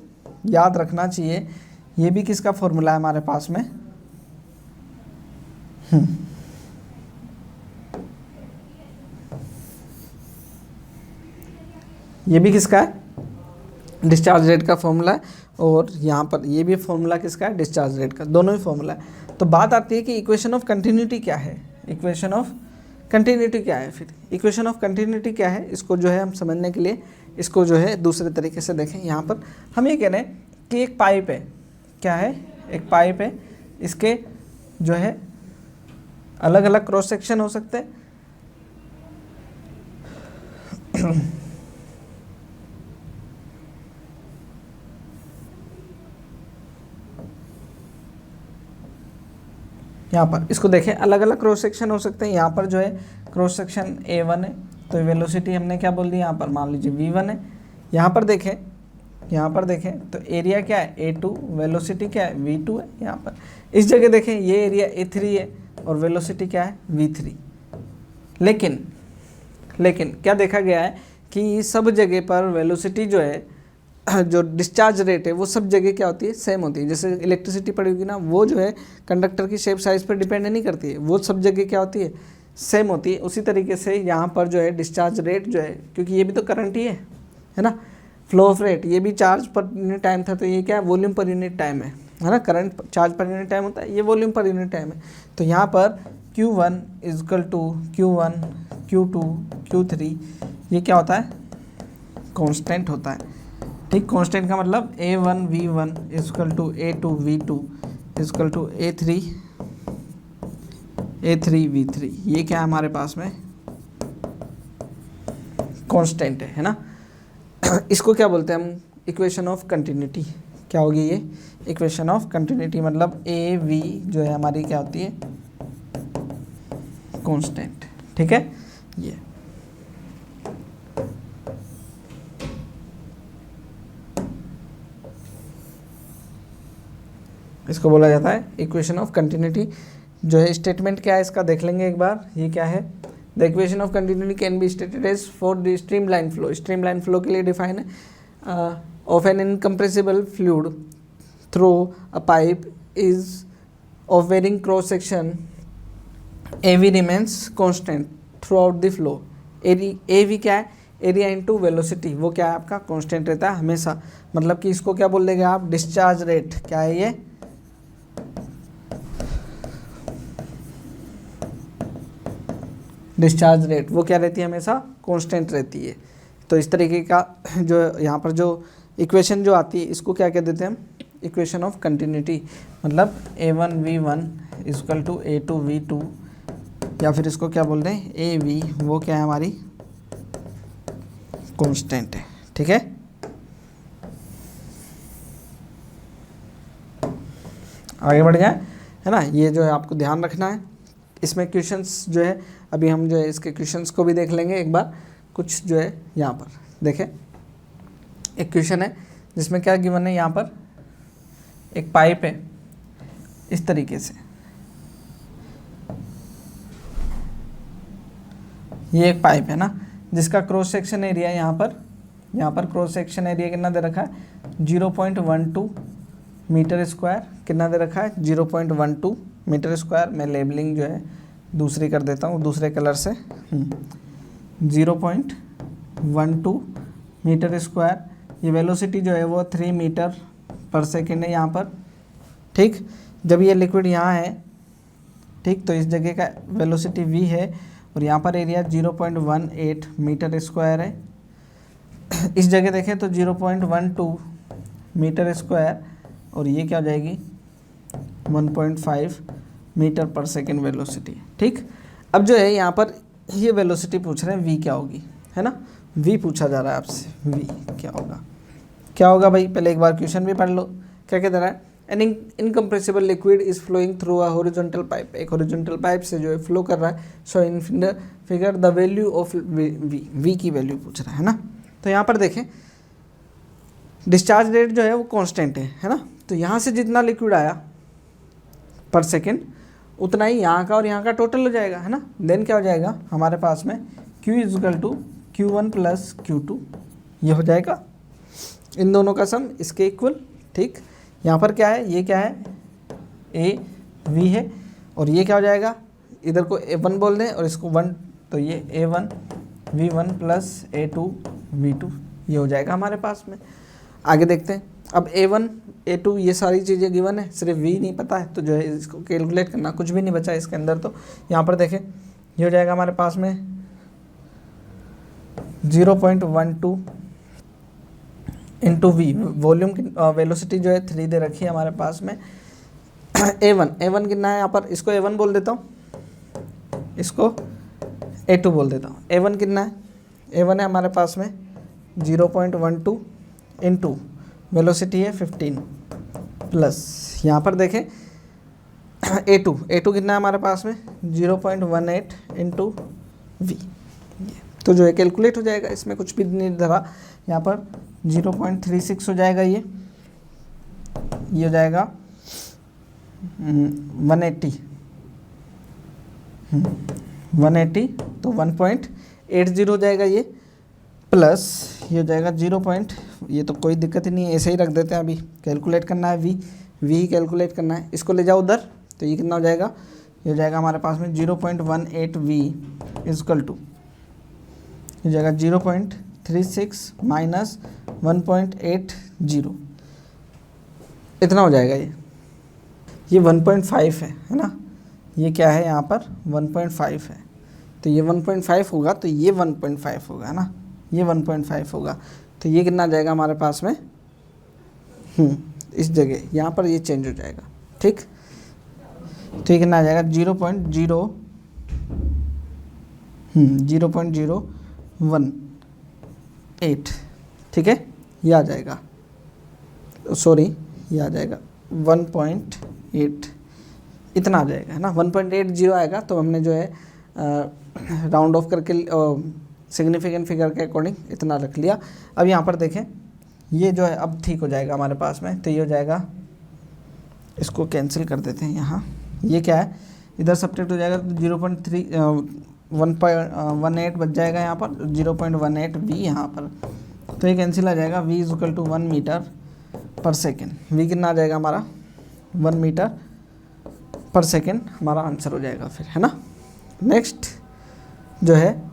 याद रखना चाहिए। ये भी किसका फॉर्मूला है हमारे पास में, ये भी किसका है, डिस्चार्ज रेट का फॉर्मूला है। और यहाँ पर ये भी फॉर्मूला किसका है, डिस्चार्ज रेट का, दोनों ही फॉर्मूला है। तो बात आती है कि इक्वेशन ऑफ कंटिन्यूटी क्या है, इक्वेशन ऑफ कंटिन्यूटी क्या है। फिर इक्वेशन ऑफ कंटिन्यूटी क्या है, इसको जो है हम समझने के लिए इसको जो है दूसरे तरीके से देखें। यहाँ पर हम ये कह रहे हैं कि एक पाइप है, क्या है, एक पाइप है, इसके जो है अलग अलग क्रॉस सेक्शन हो सकते हैं। यहाँ पर इसको देखें, अलग अलग क्रॉस सेक्शन हो सकते हैं। यहाँ पर जो है क्रॉस सेक्शन A1 है, तो वेलोसिटी हमने क्या बोल दी यहाँ पर, मान लीजिए V1 है। यहाँ पर देखें, यहाँ पर देखें तो एरिया क्या है A2, वेलोसिटी क्या है V2 है। यहाँ पर इस जगह देखें, ये एरिया A3 है और वेलोसिटी क्या है V3। लेकिन क्या देखा गया है कि सब जगह पर वेलोसिटी जो है, जो डिस्चार्ज रेट है वो सब जगह क्या होती है, सेम होती है। जैसे इलेक्ट्रिसिटी पड़ी होगी ना, वो जो है कंडक्टर की शेप साइज़ पर डिपेंड नहीं करती है, वो सब जगह क्या होती है, सेम होती है। उसी तरीके से यहाँ पर जो है डिस्चार्ज रेट जो है, क्योंकि ये भी तो करंट ही है ना, फ्लो ऑफ रेट, ये भी चार्ज पर यूनिट टाइम था, तो ये क्या है, वॉल्यूम पर यूनिट टाइम है ना। Current charge per unit time होता है, ये वॉल्यूम पर यूनिट टाइम है। तो यहाँ पर Q1 is equal to Q1 Q2 Q3, ये क्या होता है, कांस्टेंट होता है। ठीक, कांस्टेंट का मतलब A1 V1 is equal to A2 V2 is equal to A3 V3, ये क्या है हमारे पास में, कांस्टेंट है ना। इसको क्या बोलते हैं हम, इक्वेशन ऑफ कंटिन्यूटी। क्या होगी ये, इक्वेशन ऑफ कंटिन्यूटी, मतलब AV जो है हमारी क्या होती है, कांस्टेंट। ठीक है, ये इसको बोला जाता है इक्वेशन ऑफ कंटिन्यूटी। जो है स्टेटमेंट क्या है इसका देख लेंगे एक बार, ये क्या है, the equation of continuity can be stated as for the streamline flow. Streamline flow के लिए डिफाइन है, of an incompressible fluid through a pipe is of varying cross section, AV remains constant throughout the flow. AV क्या है, area into velocity, वो क्या है आपका constant रहता है हमेशा। मतलब कि इसको क्या बोल देंगे आप, डिस्चार्ज रेट। क्या है ये, डिस्चार्ज रेट, वो क्या रहती है हमेशा, कांस्टेंट रहती है। तो इस तरीके का जो यहाँ पर जो इक्वेशन जो आती है, इसको क्या कह देते हैं हम, इक्वेशन ऑफ कंटिन्यूटी। मतलब A1 V1 is equal to A2 V2, या फिर इसको क्या बोल रहे हैं, AV, वो क्या है हमारी कांस्टेंट है। ठीक है, आगे बढ़ जाए, है ना। ये जो है आपको ध्यान रखना है। इसमें क्वेश्चंस जो है, अभी हम जो है इसके क्वेश्चंस को भी देख लेंगे एक बार। कुछ जो है यहाँ पर देखें, एक क्वेश्चन है जिसमें क्या गिवन है, यहाँ पर एक पाइप है इस तरीके से, ये एक पाइप है ना, जिसका क्रॉस सेक्शन एरिया यहाँ पर क्रॉस सेक्शन एरिया कितना दे रखा है, 0.12 मीटर स्क्वायर। कितना दे रखा है, 0.12 मीटर स्क्वायर। मैं लेबलिंग जो है दूसरी कर देता हूँ, दूसरे कलर से। 0.12 मीटर स्क्वायर। ये वेलोसिटी जो है वो 3 मीटर पर सेकेंड है यहाँ पर। ठीक, जब ये लिक्विड यहाँ है, ठीक, तो इस जगह का वेलोसिटी v है और यहाँ पर एरिया 0.18 मीटर स्क्वायर है। इस जगह देखें तो 0.12 मीटर स्क्वायर और ये क्या हो जाएगी, 1.5 मीटर पर सेकेंड वेलोसिटी। ठीक, अब जो है यहाँ पर ये वेलोसिटी पूछ रहे हैं v क्या होगी, है ना। v पूछा जा रहा है आपसे, v क्या होगा, क्या होगा भाई। पहले एक बार क्वेश्चन भी पढ़ लो। क्या कहता रहा है, an incompressible liquid is flowing through a horizontal pipe, एक हॉरिजॉन्टल पाइप से जो है फ्लो कर रहा है। So in figure the value of V की वैल्यू पूछ रहा है ना। तो यहाँ पर देखें डिस्चार्ज रेट जो है वो कांस्टेंट है ना। तो यहाँ से जितना लिक्विड आया पर सेकेंड उतना ही यहाँ का और यहाँ का टोटल हो जाएगा, है ना। देन क्या हो जाएगा हमारे पास में Q is equal to Q1 plus Q2, ये हो जाएगा इन दोनों का सम इसके इक्वल। ठीक, यहाँ पर क्या है, ये क्या है ए वी है और ये क्या हो जाएगा, इधर को A1 बोल दें और इसको 1, तो ये A1 V1 plus A2 V2 ये हो जाएगा हमारे पास में। आगे देखते हैं। अब A1 A2 ये सारी चीज़ें गिवन है, सिर्फ V नहीं पता है, तो जो है इसको कैलकुलेट करना, कुछ भी नहीं बचा इसके अंदर। तो यहाँ पर देखें ये हो जाएगा हमारे पास में 0.12 इंटू वी, वॉल्यूम की वेलोसिटी जो है 3 दे रखी है हमारे पास में। A1 कितना है यहाँ पर, इसको A1 बोल देता हूँ, इसको A2 बोल देता हूँ। A1 कितना है, A1 है हमारे पास में 0.12 इंटू वेलोसिटी है 15 प्लस यहाँ पर देखें A2 कितना है हमारे पास में 0.18 इंटू वी, तो जो है कैलकुलेट हो जाएगा, इसमें कुछ भी नहीं धरा। यहाँ पर 0.36 हो जाएगा, ये हो जाएगा 180 तो 1.80 हो जाएगा ये, प्लस ये हो जाएगा 0. ये तो कोई दिक्कत ही नहीं है, ऐसे ही रख देते हैं। अभी कैलकुलेट करना है वी कैलकुलेट करना है, इसको ले जाओ उधर, तो ये कितना हो जाएगा, ये हो जाएगा हमारे पास में 0.18 वी इजकल टू हो जाएगा 0.36 माइनस 1.80, इतना हो जाएगा। ये 1.5 है ना, ये क्या है यहाँ पर 1.5 है, तो ये 1.5 होगा, तो ये 1.5 होगा ना, ये 1.5 होगा, तो ये कितना आ जाएगा हमारे पास में इस जगह यहाँ पर ये चेंज हो जाएगा। ठीक, तो ये कितना आ जाएगा 0.018, ठीक है, ये आ जाएगा, सॉरी ये आ जाएगा 1.8, इतना आ जाएगा, है ना। 1.80 आएगा, तो हमने जो है राउंड ऑफ करके सिग्निफिकेंट फिगर के अकॉर्डिंग इतना रख लिया। अब यहाँ पर देखें ये जो है अब ठीक हो जाएगा हमारे पास में, तो ये हो जाएगा, इसको कैंसिल कर देते हैं यहाँ, ये क्या है इधर सब्ट्रैक्ट हो जाएगा, तो 1.18 बच जाएगा यहाँ पर, 0.18 वी यहाँ पर, तो ये कैंसिल आ जाएगा। v इजकल टू 1 मीटर पर सेकेंड, वी कितना आ जाएगा हमारा 1 मीटर पर सेकेंड हमारा आंसर हो जाएगा फिर, है ना। नेक्स्ट जो है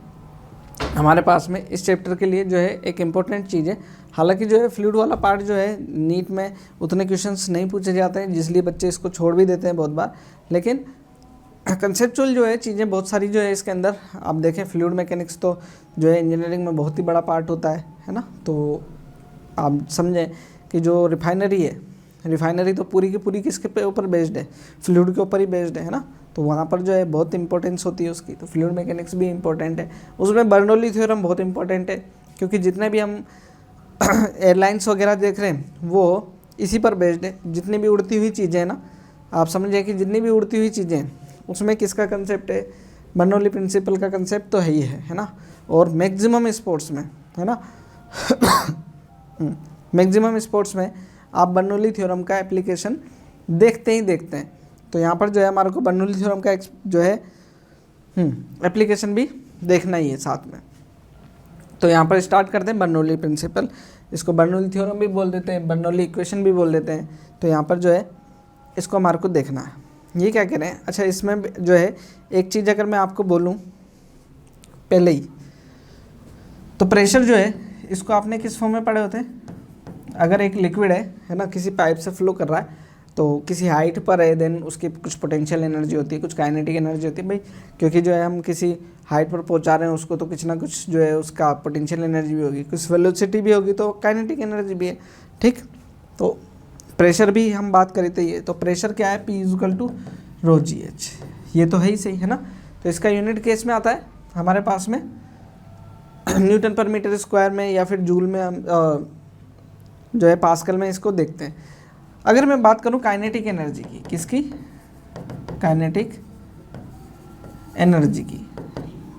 हमारे पास में इस चैप्टर के लिए जो है एक इम्पोर्टेंट चीज़ है, हालांकि जो है फ्लूइड वाला पार्ट जो है नीट में उतने क्वेश्चंस नहीं पूछे जाते हैं, जिसलिए बच्चे इसको छोड़ भी देते हैं बहुत बार, लेकिन कंसेप्चुअल जो है चीज़ें बहुत सारी जो है इसके अंदर आप देखें। फ्लूइड मैकेनिक्स तो जो है इंजीनियरिंग में बहुत ही बड़ा पार्ट होता है ना। तो आप समझें कि जो रिफाइनरी तो पूरी की पूरी किसके ऊपर बेस्ड है, फ्लूइड के ऊपर ही बेस्ड है ना। तो वहाँ पर जो है बहुत इंपॉर्टेंस होती है उसकी, तो फ्लूइड मैकेनिक्स भी इंपॉर्टेंट है। उसमें बर्नौली थ्योरम बहुत इंपॉर्टेंट है, क्योंकि जितने भी हम एयरलाइंस वगैरह देख रहे हैं वो इसी पर बेस्ड है। जितनी भी उड़ती हुई चीज़ें हैं ना, आप समझिए कि जितनी भी उड़ती हुई चीज़ें हैं उसमें किसका कंसेप्ट है, बर्नौली प्रिंसिपल का कंसेप्ट तो है ना। और मैक्सिमम स्पोर्ट्स में, है ना मैक्सिमम स्पोर्ट्स में आप बर्नौली थ्योरम का एप्लीकेशन देखते हैं। तो यहाँ पर जो है हमारे को बर्नौली थ्योरम का जो है एप्लीकेशन भी देखना ही है साथ में। तो यहाँ पर स्टार्ट करते हैं बर्नौली प्रिंसिपल, इसको बर्नौली थ्योरम भी बोल देते हैं, बर्नौली इक्वेशन भी बोल देते हैं। तो यहाँ पर जो है इसको हमारे को देखना है, ये क्या कह रहे हैं। अच्छा, इसमें जो है एक चीज़ अगर मैं आपको बोलूँ पहले ही, तो प्रेशर जो है इसको आपने किस फॉर्म में पढ़े होते हैं। अगर एक लिक्विड है ना, किसी पाइप से फ्लो कर रहा है, तो किसी हाइट पर है, देन उसकी कुछ पोटेंशियल एनर्जी होती है, कुछ काइनेटिक एनर्जी होती है भाई, क्योंकि जो है हम किसी हाइट पर पहुंचा रहे हैं उसको, तो कुछ ना कुछ जो है उसका पोटेंशियल एनर्जी भी होगी, कुछ वेलोसिटी भी होगी, तो काइनेटिक एनर्जी भी है। ठीक, तो प्रेशर भी हम बात करें तो ये, तो प्रेशर क्या है, P is equal to rho ji h, ये तो है ही सही, है ना। तो इसका यूनिट केस में आता है हमारे पास में न्यूटन पर मीटर स्क्वायर में, या फिर जूल में हम जो है पास्कल में इसको देखते हैं। अगर मैं बात करूं काइनेटिक एनर्जी की, किसकी, काइनेटिक एनर्जी की,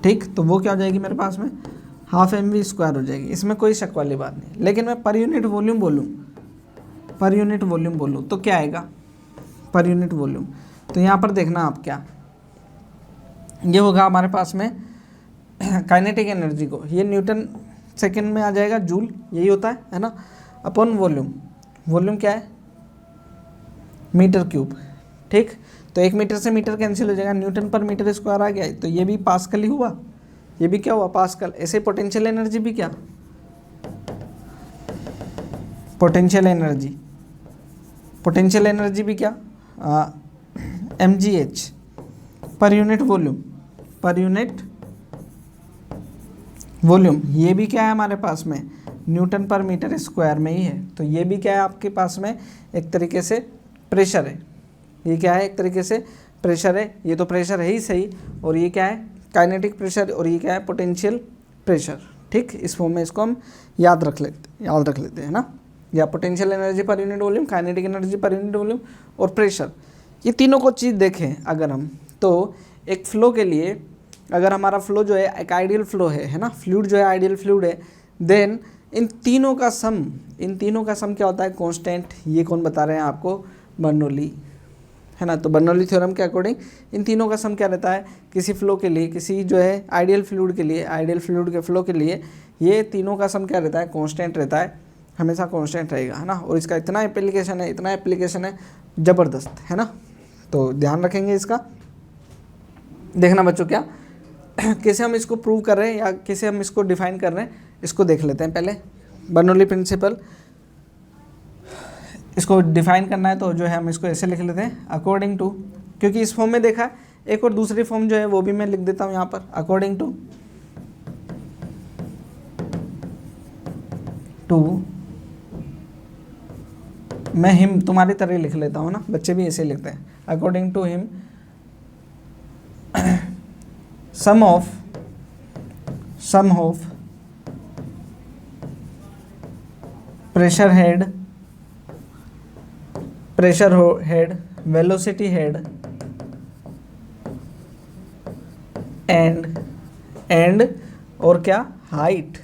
ठीक, तो वो क्या हो जाएगी मेरे पास में, हाफ mv² हो जाएगी, इसमें कोई शक वाली बात नहीं। लेकिन मैं पर यूनिट वॉल्यूम बोलूँ, पर यूनिट वॉल्यूम बोलूँ तो क्या आएगा, पर यूनिट वॉल्यूम, तो यहाँ पर देखना आप क्या, ये होगा हमारे पास में काइनेटिक एनर्जी को, ये न्यूटन सेकेंड में आ जाएगा, जूल यही होता है ना, अपॉन वॉल्यूम, वॉल्यूम क्या है, मीटर क्यूब, ठीक, तो 1 मीटर से मीटर कैंसिल हो जाएगा, न्यूटन पर मीटर स्क्वायर आ गया, तो ये भी पास्कल ही हुआ, ये भी क्या हुआ, पास्कल। ऐसे पोटेंशियल एनर्जी भी क्या, पोटेंशियल एनर्जी, पोटेंशियल एनर्जी भी क्या, mgh, पर यूनिट वॉल्यूम, पर यूनिट वॉल्यूम, ये भी क्या है हमारे पास में, न्यूटन पर मीटर स्क्वायर में ही है, तो ये भी क्या है आपके पास में, एक तरीके से प्रेशर है, ये क्या है, एक तरीके से प्रेशर है, ये तो प्रेशर है ही सही, और ये क्या है, काइनेटिक प्रेशर, और ये क्या है, पोटेंशियल प्रेशर, ठीक, इस फॉर्म में इसको हम याद रख लेते हैं ना, या पोटेंशियल एनर्जी पर यूनिट वॉल्यूम, काइनेटिक एनर्जी पर यूनिट वॉल्यूम और प्रेशर, ये तीनों को चीज़ देखें अगर हम, तो एक फ्लो के लिए अगर हमारा फ्लो जो है एक आइडियल फ्लो है ना, फ्लूइड जो है आइडियल फ्लूइड है, देन इन तीनों का सम क्या होता है, कांस्टेंट, ये कौन बता रहे हैं आपको, बर्नौली, है ना, तो बर्नौली थ्योरम के अकॉर्डिंग इन तीनों का सम क्या रहता है, किसी फ्लो के लिए, किसी जो है आइडियल फ्लूइड के लिए, आइडियल फ्लूइड के फ्लो के लिए ये तीनों का सम क्या रहता है, कांस्टेंट रहता है, हमेशा कांस्टेंट रहेगा, है ना, और इसका इतना एप्लीकेशन है ज़बरदस्त, है ना, तो ध्यान रखेंगे इसका। देखना बच्चों क्या कैसे हम इसको प्रूव कर रहे हैं या कैसे हम इसको डिफाइन कर रहे हैं, इसको देख लेते हैं पहले। बर्नौली प्रिंसिपल, इसको डिफाइन करना है तो जो है हम इसको ऐसे लिख लेते हैं, अकॉर्डिंग टू, क्योंकि इस फॉर्म में देखा है, एक और दूसरी फॉर्म जो है वो भी मैं लिख देता हूँ यहाँ पर, अकॉर्डिंग टू मैं हिम तुम्हारी तरह लिख लेता हूँ ना, बच्चे भी ऐसे लिखते हैं, according to him sum of pressure head, velocity head and और क्या, हाइट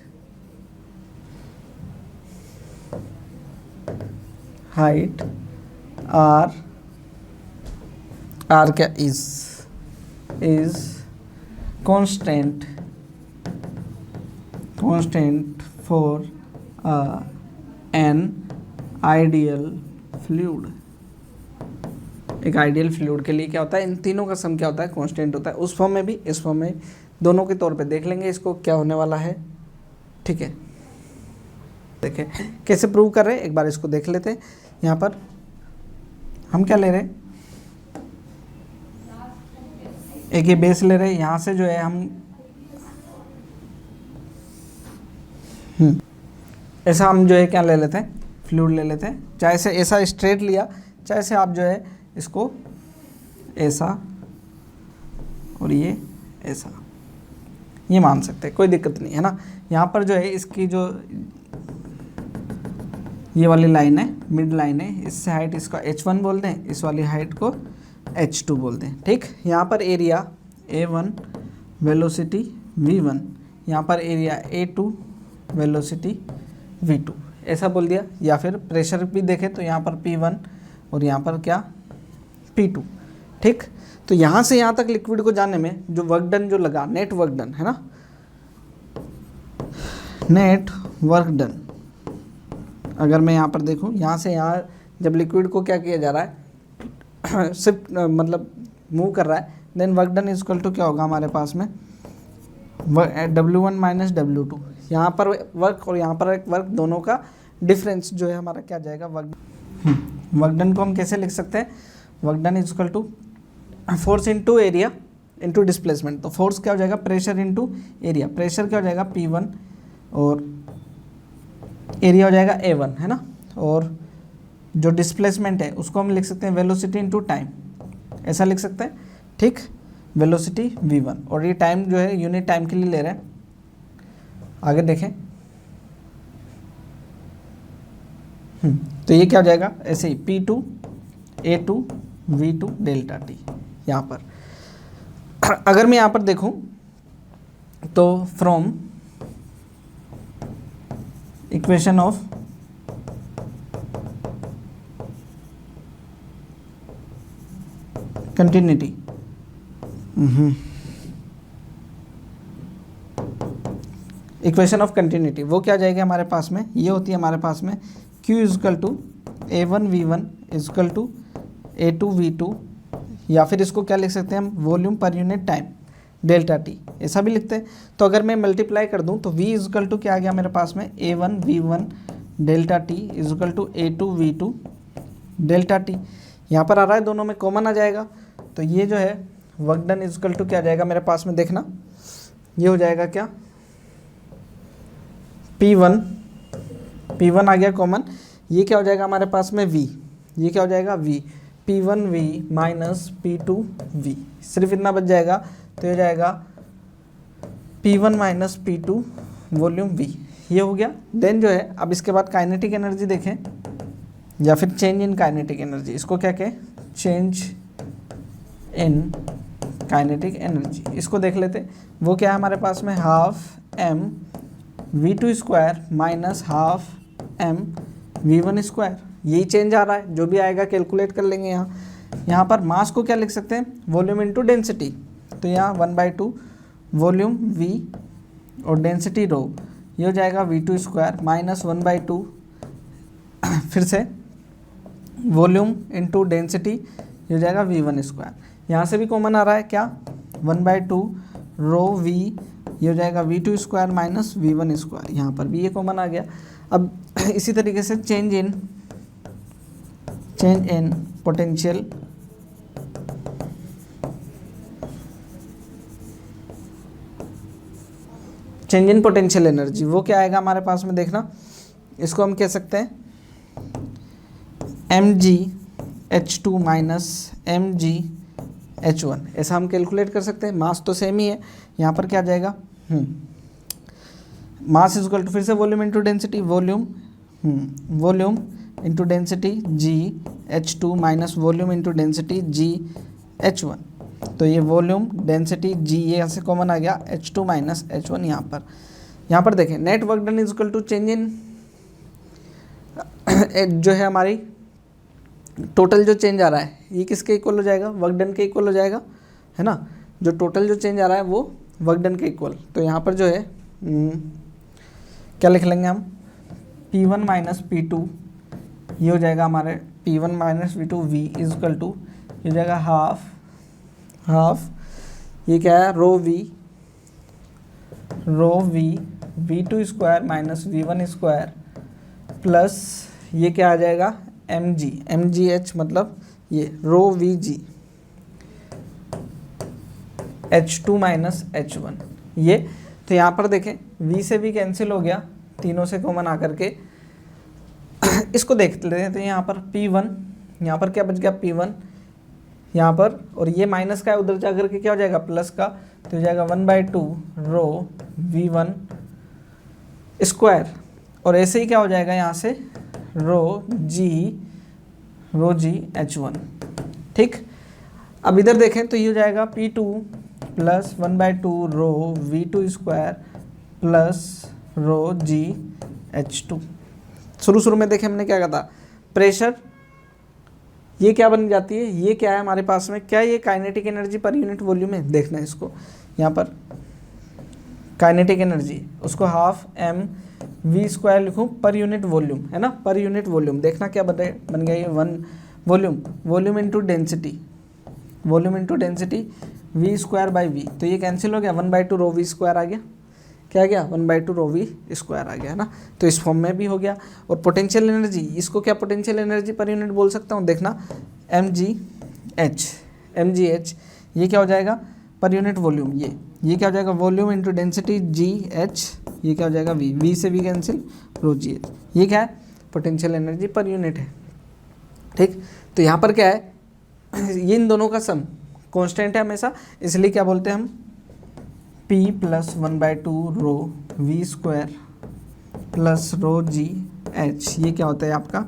आर क्या, is constant for an ideal fluid. एक आइडियल फ्लूइड के लिए क्या होता है, इन तीनों का सम क्या होता है, कांस्टेंट होता है, उस फॉर्म में भी इस फॉर्म में, दोनों के तौर पे देख लेंगे इसको क्या होने वाला है, ठीक है। देखें कैसे प्रूव कर रहे हैं, एक बार इसको देख लेते हैं। यहाँ पर हम क्या ले रहे हैं, एक ये बेस ले रहे हैं, यहाँ से जो है हम ऐसा हम जो है क्या ले लेते हैं, फ्लूइड ले लेते हैं, चाहे से ऐसा स्ट्रेट लिया, चाहे से आप जो है इसको ऐसा और ये ऐसा, ये मान सकते हैं, कोई दिक्कत नहीं है ना। यहाँ पर जो है इसकी जो ये वाली लाइन है, मिड लाइन है, इससे हाइट इसका h1 बोल दें, इस वाली हाइट को h2 बोल दें, ठीक। यहाँ पर एरिया a1, वेलोसिटी v1, यहाँ पर एरिया a2, वेलोसिटी v2, ऐसा बोल दिया। या फिर प्रेशर भी देखें तो यहाँ पर P1 और यहाँ पर क्या P2, ठीक। तो यहाँ से यहाँ तक लिक्विड को जाने में जो वर्क डन जो लगा, नेट वर्क डन है ना, नेट वर्क डन, अगर मैं यहाँ पर देखूँ, यहाँ से यहाँ जब लिक्विड को क्या किया जा रहा है, शिफ्ट मतलब मूव कर रहा है, then work done is equal to क्या होगा हमारे पास में, W1 माइनस W2, यहाँ पर वर्क और यहाँ पर एक वर्क, दोनों का डिफरेंस जो है हमारा क्या जाएगा, वर्क डन को हम कैसे लिख सकते हैं, work done is equal to force into area into displacement. तो फोर्स क्या हो जाएगा, प्रेशर इनटू एरिया, प्रेशर क्या हो जाएगा P1 और एरिया हो जाएगा A1, है ना। और जो डिस्प्लेसमेंट है उसको हम लिख सकते हैं वेलोसिटी इनटू टाइम, ऐसा लिख सकते हैं, ठीक, वेलोसिटी v1, और ये टाइम जो है यूनिट टाइम के लिए ले रहे हैं। आगे देखें, तो ये क्या हो जाएगा ऐसे ही P2 A2 V2 delta T. यहाँ पर अगर मैं यहाँ पर देखूँ तो from equation of continuity, equation of continuity वो क्या जाएगी हमारे पास में, ये होती है हमारे पास में Q is equal to A1V1 is equal to A2 V2, या फिर इसको क्या लिख सकते हैं हम volume per unit time delta T, ऐसा भी लिखते हैं। तो अगर मैं मल्टीप्लाई कर दूं तो V इजकल टू क्या आ गया मेरे पास में A1V1 delta T is equal to A2 V2 delta T. यहाँ पर आ रहा है दोनों में कॉमन आ जाएगा, तो ये जो है वर्क डन इजकल टू क्या आ जाएगा मेरे पास में, देखना ये हो जाएगा क्या P1 आ गया कॉमन, ये क्या हो जाएगा हमारे पास में V, ये क्या हो जाएगा V, P1V माइनस P2V, सिर्फ इतना बच जाएगा, तो ये जाएगा P1 minus P2 volume V, ये हो गया। देन जो है अब इसके बाद काइनेटिक एनर्जी देखें या फिर चेंज इन काइनेटिक एनर्जी, इसको क्या कहें चेंज इन काइनेटिक एनर्जी, इसको देख लेते। वो क्या है हमारे पास में half m V2 square minus half m V1 square, यही चेंज आ रहा है, जो भी आएगा कैलकुलेट कर लेंगे। यहाँ पर मास को क्या लिख सकते हैं वॉल्यूम इनटू डेंसिटी, तो यहाँ 1/2 वॉल्यूम V और डेंसिटी रो, ये हो जाएगा V2 स्क्वायर माइनस 1/2 फिर से वॉल्यूम इनटू डेंसिटी, ये हो जाएगा V1 स्क्वायर। यहाँ से भी कॉमन आ रहा है क्या 1/2 रो V, ये हो जाएगा V2 square minus V1 square, यहाँ पर भी ये कॉमन आ गया। अब इसी तरीके से चेंज इन पोटेंशियल एनर्जी, वो क्या आएगा हमारे पास में, देखना इसको हम कह सकते हैं mgh2 माइनस mgh1, ऐसा हम कैलकुलेट कर सकते हैं। मास तो सेम ही है, यहाँ पर क्या आ जाएगा मास इज इक्वल टू फिर से volume into density, volume into density GH2 minus volume into density GH1, तो ये वॉल्यूम डेंसिटी G ये यहाँ से कॉमन आ गया H2 माइनस H1। यहाँ पर देखें net work done is equal to change in जो है हमारी टोटल जो चेंज आ रहा है ये किसके इक्वल हो जाएगा, वर्क डन के इक्वल हो जाएगा, है ना। जो टोटल जो चेंज आ रहा है वो वर्क डन के इक्वल, तो यहाँ पर जो है क्या लिख लेंगे हम P1 माइनस P2, ये हो जाएगा हमारे P1 minus P2 V is equal to, ये हो जाएगा हाफ ये क्या है rho V V2 square minus V1 square plus ये क्या आ जाएगा mgh मतलब ये रो VG H2 माइनस H1, ये तो यहाँ पर देखें V से भी कैंसिल हो गया, तीनों से कॉमन आकर के इसको देख लेते हैं। तो यहाँ पर P1, यहाँ पर क्या बच गया P1 यहाँ पर, और ये माइनस का है उधर जा करके क्या हो जाएगा प्लस का, तो हो जाएगा 1/2 रो V1 स्क्वायर, और ऐसे ही क्या हो जाएगा यहाँ से रो G H1, ठीक। अब इधर देखें तो ये हो जाएगा P2 प्लस 1/2 रो V2 square plus rho GH2। शुरू में देखें हमने क्या कहा था प्रेशर, ये क्या बन जाती है, ये क्या है हमारे पास में, क्या ये काइनेटिक एनर्जी पर यूनिट वॉल्यूम है, देखना है इसको। यहाँ पर काइनेटिक एनर्जी उसको हाफ m V स्क्वायर लिखूँ पर यूनिट वॉल्यूम, है ना, पर यूनिट वॉल्यूम। देखना क्या बन गया ये volume into density V square by V, तो ये कैंसिल हो गया 1/2 रो V स्क्वायर आ गया, क्या आ गया 1/2 रो V स्क्वायर आ गया, है ना। तो इस फॉर्म में भी हो गया। और पोटेंशियल एनर्जी, इसको क्या पोटेंशियल एनर्जी पर यूनिट बोल सकता हूँ, देखना mgh ये क्या हो जाएगा पर यूनिट वॉल्यूम, ये क्या हो जाएगा वॉल्यूम इनटू डेंसिटी GH, ये क्या हो जाएगा V से V कैंसिल रो GH, ये क्या है पोटेंशियल एनर्जी पर यूनिट है, ठीक। तो यहाँ पर क्या है ये इन दोनों का सम कांस्टेंट है हमेशा, इसलिए क्या बोलते हैं हम P plus 1/2 rho V square plus रो GH एच, ये क्या होता है आपका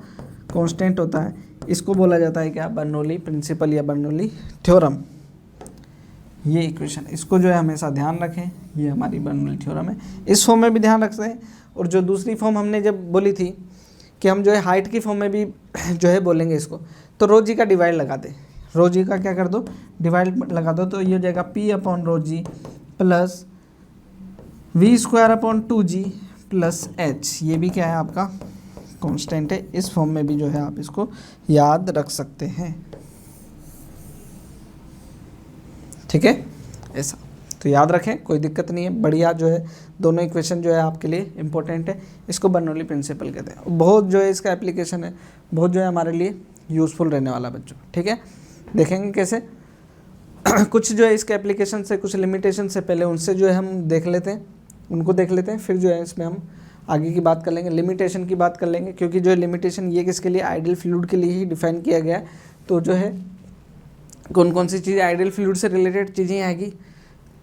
कांस्टेंट होता है। इसको बोला जाता है क्या, बर्नौली प्रिंसिपल या बर्नौली थ्योरम। ये इक्वेशन, इसको जो है हमेशा ध्यान रखें, ये हमारी बर्नौली थ्योरम है। इस फॉर्म में भी ध्यान रखते हैं, और जो दूसरी फॉर्म हमने जब बोली थी कि हम जो है हाइट की फॉर्म में भी जो है बोलेंगे इसको, तो रो जी का डिवाइड लगा दे, रो जी का क्या कर दो, डिवाइड लगा दो, तो ये हो जाएगा P upon rho g plus V square upon 2g plus H. ये भी क्या है आपका कांस्टेंट है। इस फॉर्म में भी जो है आप इसको याद रख सकते हैं, ठीक है ऐसा। तो याद रखें, कोई दिक्कत नहीं है, बढ़िया जो है दोनों इक्वेशन जो है आपके लिए इंपॉर्टेंट है। इसको बर्नौली प्रिंसिपल कहते हैं। बहुत जो है इसका एप्लीकेशन है, बहुत जो है हमारे लिए यूज़फुल रहने वाला बच्चों, ठीक है। देखेंगे कैसे कुछ जो है इसके एप्लीकेशन से, कुछ लिमिटेशन से पहले उनसे जो है हम देख लेते हैं, उनको देख लेते हैं, फिर जो है इसमें हम आगे की बात कर लेंगे, लिमिटेशन की बात कर लेंगे, क्योंकि जो है लिमिटेशन ये किसके लिए, आइडियल फ्लूइड के लिए ही डिफाइन किया गया है। तो जो है कौन कौन सी चीज़ें आइडियल फ्लूइड से रिलेटेड चीज़ें आएगी।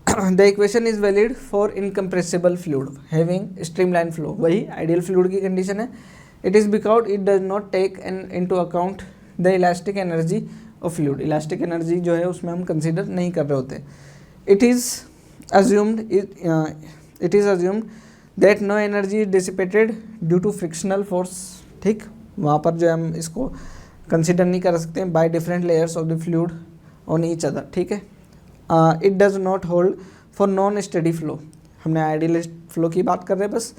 The equation is valid for incompressible fluid having streamline flow, वही आइडियल फ्लूइड की कंडीशन है। It is because it does not take into account the elastic energy of fluid, elastic energy जो है उसमें हम कंसीडर नहीं कर रहे होते। It is assumed that no energy is dissipated due to frictional force, ठीक, वहाँ पर जो है हम इसको कंसीडर नहीं कर सकते by different layers of the fluid on each other, ठीक है। It does not hold for non steady flow, हमने आइडियल फ्लो की बात कर रहे हैं बस।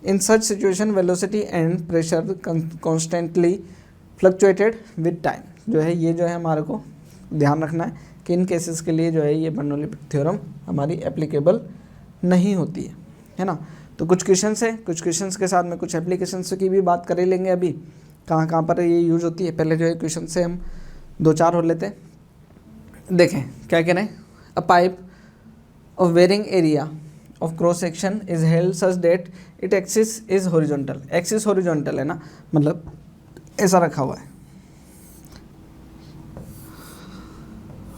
In such situation velocity and pressure constantly fluctuated with time, जो है ये जो है हमारे को ध्यान रखना है कि इन केसेस के लिए जो है ये बर्नौली थ्योरम हमारी एप्लीकेबल नहीं होती है ना। तो कुछ क्वेश्चंस है, कुछ क्वेश्चंस के साथ में कुछ एप्लीकेशंस की भी बात कर ही लेंगे अभी, कहाँ कहाँ पर ये यूज़ होती है। पहले जो है क्वेश्चन से हम 2-4 हो लेते हैं। देखें क्या कह रहे हैं, a pipe of varying area of cross section is held such that it axis is horizontal, axis horizontal है ना, मतलब ऐसा रखा हुआ है,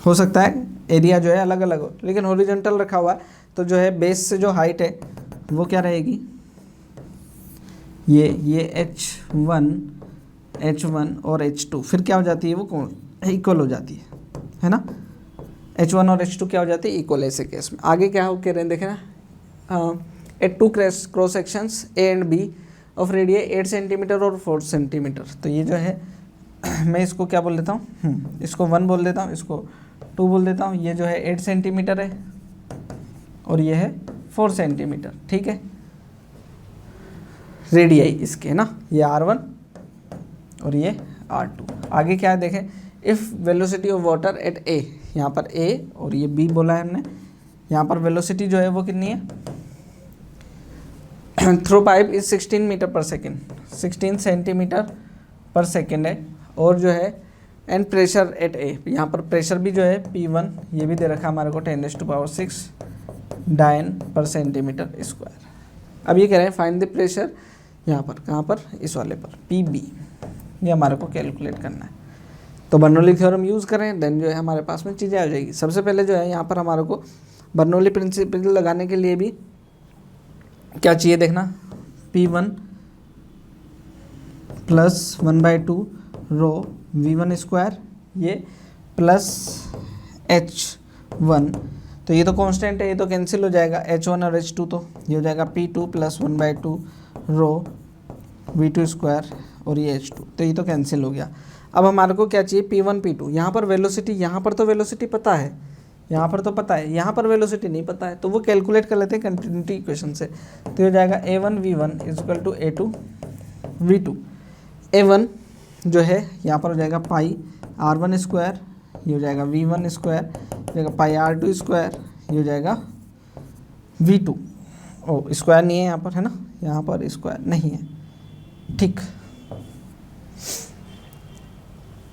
हो सकता है एरिया जो है अलग अलग हो, लेकिन हॉरिजॉन्टल रखा हुआ है, तो जो है बेस से जो हाइट है वो क्या रहेगी, ये H1 और H2 फिर क्या हो जाती है, वो कौन इक्वल हो जाती है ना। H1 और H2 क्या हो जाती है, इक्वल। ऐसे केस में आगे क्या हो कह रहे हैं, देखें ना, at two cross sections A and B of radii 8 centimetre और 4 सेंटीमीटर। तो ये जो है मैं इसको क्या बोल देता हूँ, इसको 1 बोल देता हूँ, इसको 2 बोल देता हूँ। ये जो है 8 सेंटीमीटर है और ये है 4 सेंटीमीटर, ठीक है, रेडियाई इसके है ना, ये R1 और ये R2। आगे क्या है देखें, if velocity of water at A, यहाँ पर A और ये B बोला है हमने, यहाँ पर वेलोसिटी जो है वो कितनी है, थ्रू पाइप इज 16 मीटर पर सेकेंड, 16 सेंटीमीटर पर सेकेंड है, और जो है एंड प्रेशर एट A, यहाँ पर प्रेशर भी जो है P1, ये भी दे रखा हमारे को 10⁻⁶ डायन पर सेंटीमीटर स्क्वायर। अब ये कह रहे हैं फाइंड द प्रेशर, यहाँ पर कहाँ पर, इस वाले पर PB, ये हमारे को कैलकुलेट करना है। तो बर्नौली थ्योरम यूज़ करें, देन जो है हमारे पास में चीज़ें आ जाएगी। सबसे पहले जो है यहाँ पर हमारे को बर्नौली प्रिंसिपल लगाने के लिए भी क्या चाहिए देखना, P1 plus 1/2 rho V1 square, ये प्लस H1, तो ये तो कांस्टेंट है, ये तो कैंसिल हो जाएगा, H1 और H2, तो ये हो जाएगा P2 प्लस 1/2 रो V2 स्क्वायर और ये H2, तो ये तो कैंसिल हो गया। अब हमारे को क्या चाहिए, P1 P2, यहाँ पर वेलोसिटी, यहाँ पर तो वेलोसिटी पता है, यहाँ पर तो पता है, यहाँ पर वेलोसिटी नहीं पता है, तो वो कैलकुलेट कर लेते हैं कंटिन्यूटी इक्वेशन से। तो ये हो जाएगा A1 V1 is equal to A2 V2। A1 जो है यहाँ पर हो जाएगा पाई R1 स्क्वायर, ये हो जाएगा V1 स्क्वायर, हो जाएगा पाई R2 स्क्वायर, ये हो जाएगा V2। ओ स्क्वायर नहीं है यहाँ पर, है ना, यहाँ पर स्क्वायर नहीं है, ठीक।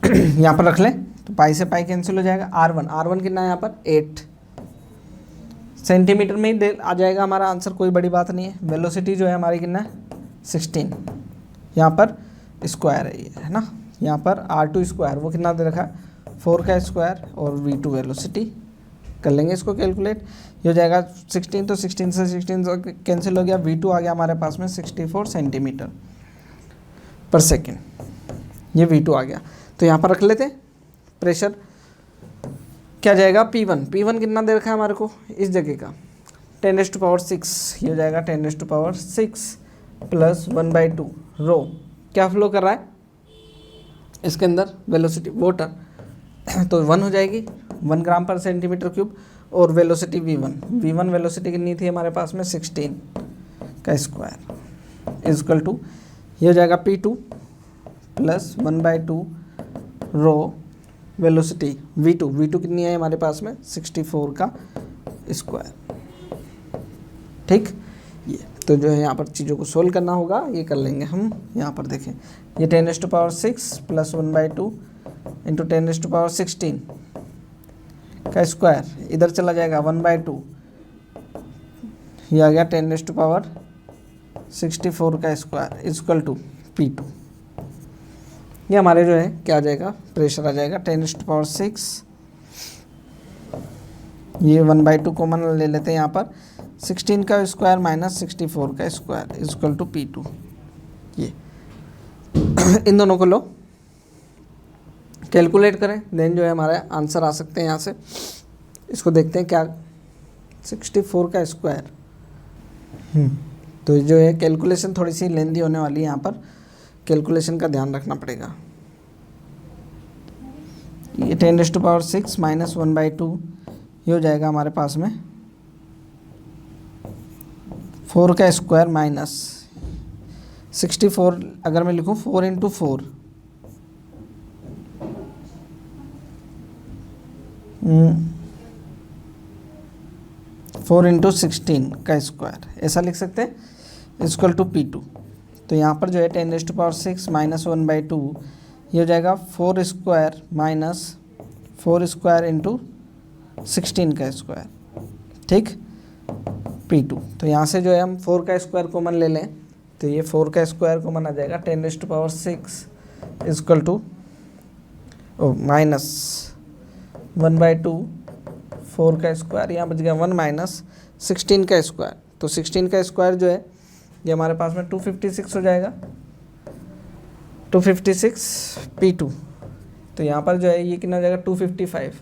यहाँ पर रख लें, तो पाई से पाई कैंसिल हो जाएगा। R1 कितना है यहाँ पर 8 सेंटीमीटर में ही आ जाएगा हमारा आंसर, कोई बड़ी बात नहीं है। वेलोसिटी जो है हमारी कितना है 16, यहाँ पर स्क्वायर है ये, है ना, यहाँ पर R2 स्क्वायर वो कितना दे रखा है 4 का स्क्वायर, और V2 वेलोसिटी कर लेंगे इसको कैलकुलेट, ये हो जाएगा 16, तो 16 से 16 कैंसिल हो गया, V2 आ गया हमारे पास में 64 सेंटीमीटर। पर सेकेंड, ये V2 आ गया। तो यहाँ पर रख लेते हैं प्रेशर क्या जाएगा P1 कितना दे रखा है हमारे को इस जगह का 10⁶, ये हो जाएगा 10⁶ प्लस 1/2 रो, क्या फ्लो कर रहा है इसके अंदर वेलोसिटी वाटर, तो 1 हो जाएगी 1 ग्राम पर सेंटीमीटर क्यूब, और वेलोसिटी V1 वेलोसिटी कितनी थी हमारे पास में 16 का स्क्वायर इजकल टू, ये हो जाएगा P2 प्लस 1/2 रो वेलोसिटी V2 कितनी है हमारे पास में 64 का स्क्वायर। ठीक, ये तो जो है यहाँ पर चीज़ों को सोल्व करना होगा, ये कर लेंगे हम। यहाँ पर देखें ये 10⁶ प्लस 1/2 इंटू 10⁻16 का स्क्वायर, इधर चला जाएगा 1/2, ये आ गया 10⁻64 का स्क्वायर इजकल टू P2। ये हमारे जो है क्या आ जाएगा प्रेशर आ जाएगा 10⁶, ये 1/2 कॉमन ले लेते हैं यहाँ पर, 16 का स्क्वायर माइनस 64 का स्क्वायर इजकल टू P2। ये इन दोनों को लो कैलकुलेट करें, देन जो है हमारे आंसर आ सकते हैं यहाँ से। इसको देखते हैं क्या 64 का स्क्वायर, तो जो है कैलकुलेशन थोड़ी सी लेंदी होने वाली है, यहाँ पर कैलकुलेशन का ध्यान रखना पड़ेगा। ये 10⁶ माइनस 1/2, ये हो जाएगा हमारे पास में 4 का स्क्वायर माइनस 64, अगर मैं लिखूँ 4 × 4 4 × 16 का स्क्वायर, ऐसा लिख सकते हैं इक्वल टू P2। तो यहाँ पर जो है 10⁶ माइनस 1/2, ये हो जाएगा 4 स्क्वायर माइनस 4 स्क्वायर इंटू 16 का स्क्वायर, ठीक P2। तो यहाँ से जो है हम 4 का स्क्वायर कॉमन ले लें, तो ये 4 का स्क्वायर कॉमन आ जाएगा 10⁶ इक्वल टू माइनस 1/2 4 का स्क्वायर, यहाँ बच गया 1 माइनस 16 का स्क्वायर। तो 16 का स्क्वायर जो है ये हमारे पास में 256 हो जाएगा, 256 P2। तो यहाँ पर जो है ये कितना हो जाएगा 255,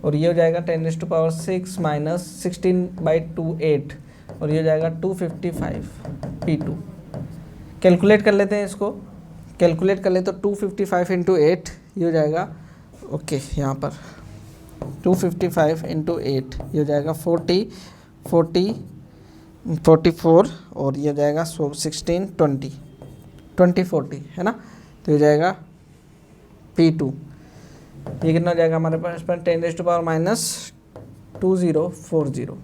और ये हो जाएगा 10⁶ माइनस 16/2 8, और ये हो जाएगा 255 P2। कैलकुलेट कर लेते हैं इसको, कैलकुलेट कर ले तो 255 × 8 ये हो जाएगा, ओके यहाँ पर 255 × 8 ये हो जाएगा 44, और ये हो जाएगा 16 20 40 है ना। तो ये जाएगा P2, ये कितना हो जाएगा हमारे पास पर 10⁻⁻2040।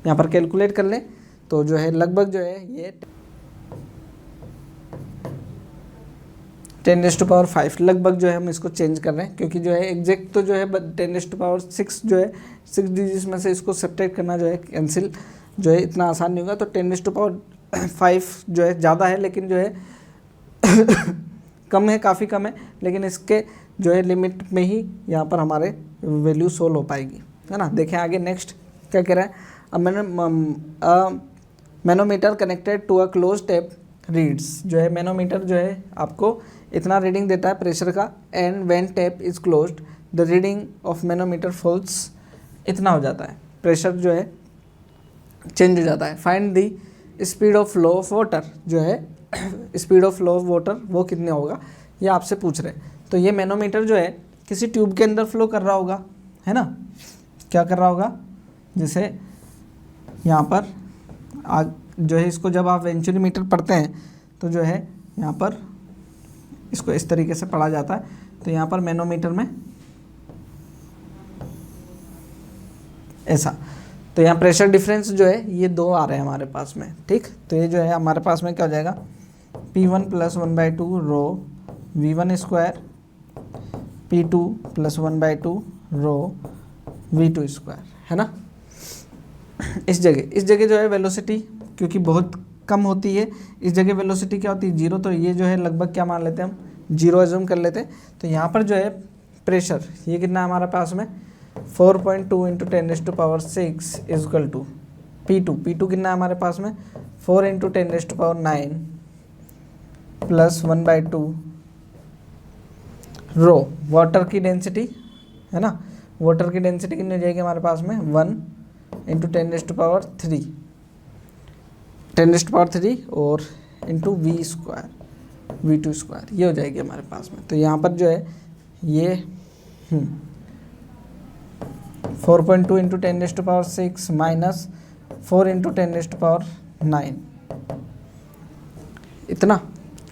यहाँ पर कैलकुलेट कर लें तो जो है लगभग जो है ये 10⁻5 लगभग जो है हम इसको चेंज कर रहे हैं, क्योंकि जो है एग्जैक्ट तो जो है 10⁻6 जो है 6 डिजिट्स में से इसको सब्ट्रैक्ट करना जो है कैंसिल जो है इतना आसान नहीं होगा। तो 10⁻5 जो है ज़्यादा है, लेकिन जो है कम है, काफ़ी कम है, लेकिन इसके जो है लिमिट में ही यहाँ पर हमारे वैल्यू सोल्व हो पाएगी, है ना। देखें आगे नेक्स्ट क्या कह रहा है, manometer connected to a closed tap reads, जो है मैनोमीटर जो है आपको इतना रीडिंग देता है प्रेशर का, and when tap is closed the reading of manometer falls, इतना हो जाता है, प्रेशर जो है चेंज हो जाता है। Find the speed of flow of water, जो है speed of flow of water वो कितने होगा ये आपसे पूछ रहे हैं। तो ये मैनोमीटर जो है किसी ट्यूब के अंदर फ्लो कर रहा होगा, है ना, क्या कर रहा होगा, जैसे यहाँ पर जो है इसको जब आप वेंचुरीमीटर पढ़ते हैं तो जो है यहाँ पर इसको इस तरीके से पढ़ा जाता है। तो यहाँ पर मैनोमीटर में ऐसा, तो यहाँ प्रेशर डिफरेंस जो है ये 2 आ रहे हैं हमारे पास में, ठीक। तो ये जो है हमारे पास में क्या हो जाएगा P1 plus 1/2 rho V1 square, P2 plus 1/2 रो V2 स्क्वायर, है ना। इस जगह जो है वेलोसिटी क्योंकि बहुत कम होती है, इस जगह वेलोसिटी क्या होती है 0, तो ये जो है लगभग क्या मान लेते हैं हम 0 एज्यूम कर लेते हैं। तो यहाँ पर जो है प्रेशर ये कितना है हमारे पास में 4.2 × 10⁶ इजकल टू P2 कितना है हमारे पास में 4 × 10⁹ प्लस 1/2 रो, वाटर की डेंसिटी है ना, वाटर की डेंसिटी कितनी हो जाएगी हमारे पास में 1 इंटू 10⁻³ 10⁻³ और इंटू V², ये हो जाएगी हमारे पास में। तो यहाँ पर जो है ये 4.2 इंटू 10⁻6 माइनस 4 इंटू 10⁻9 इतना।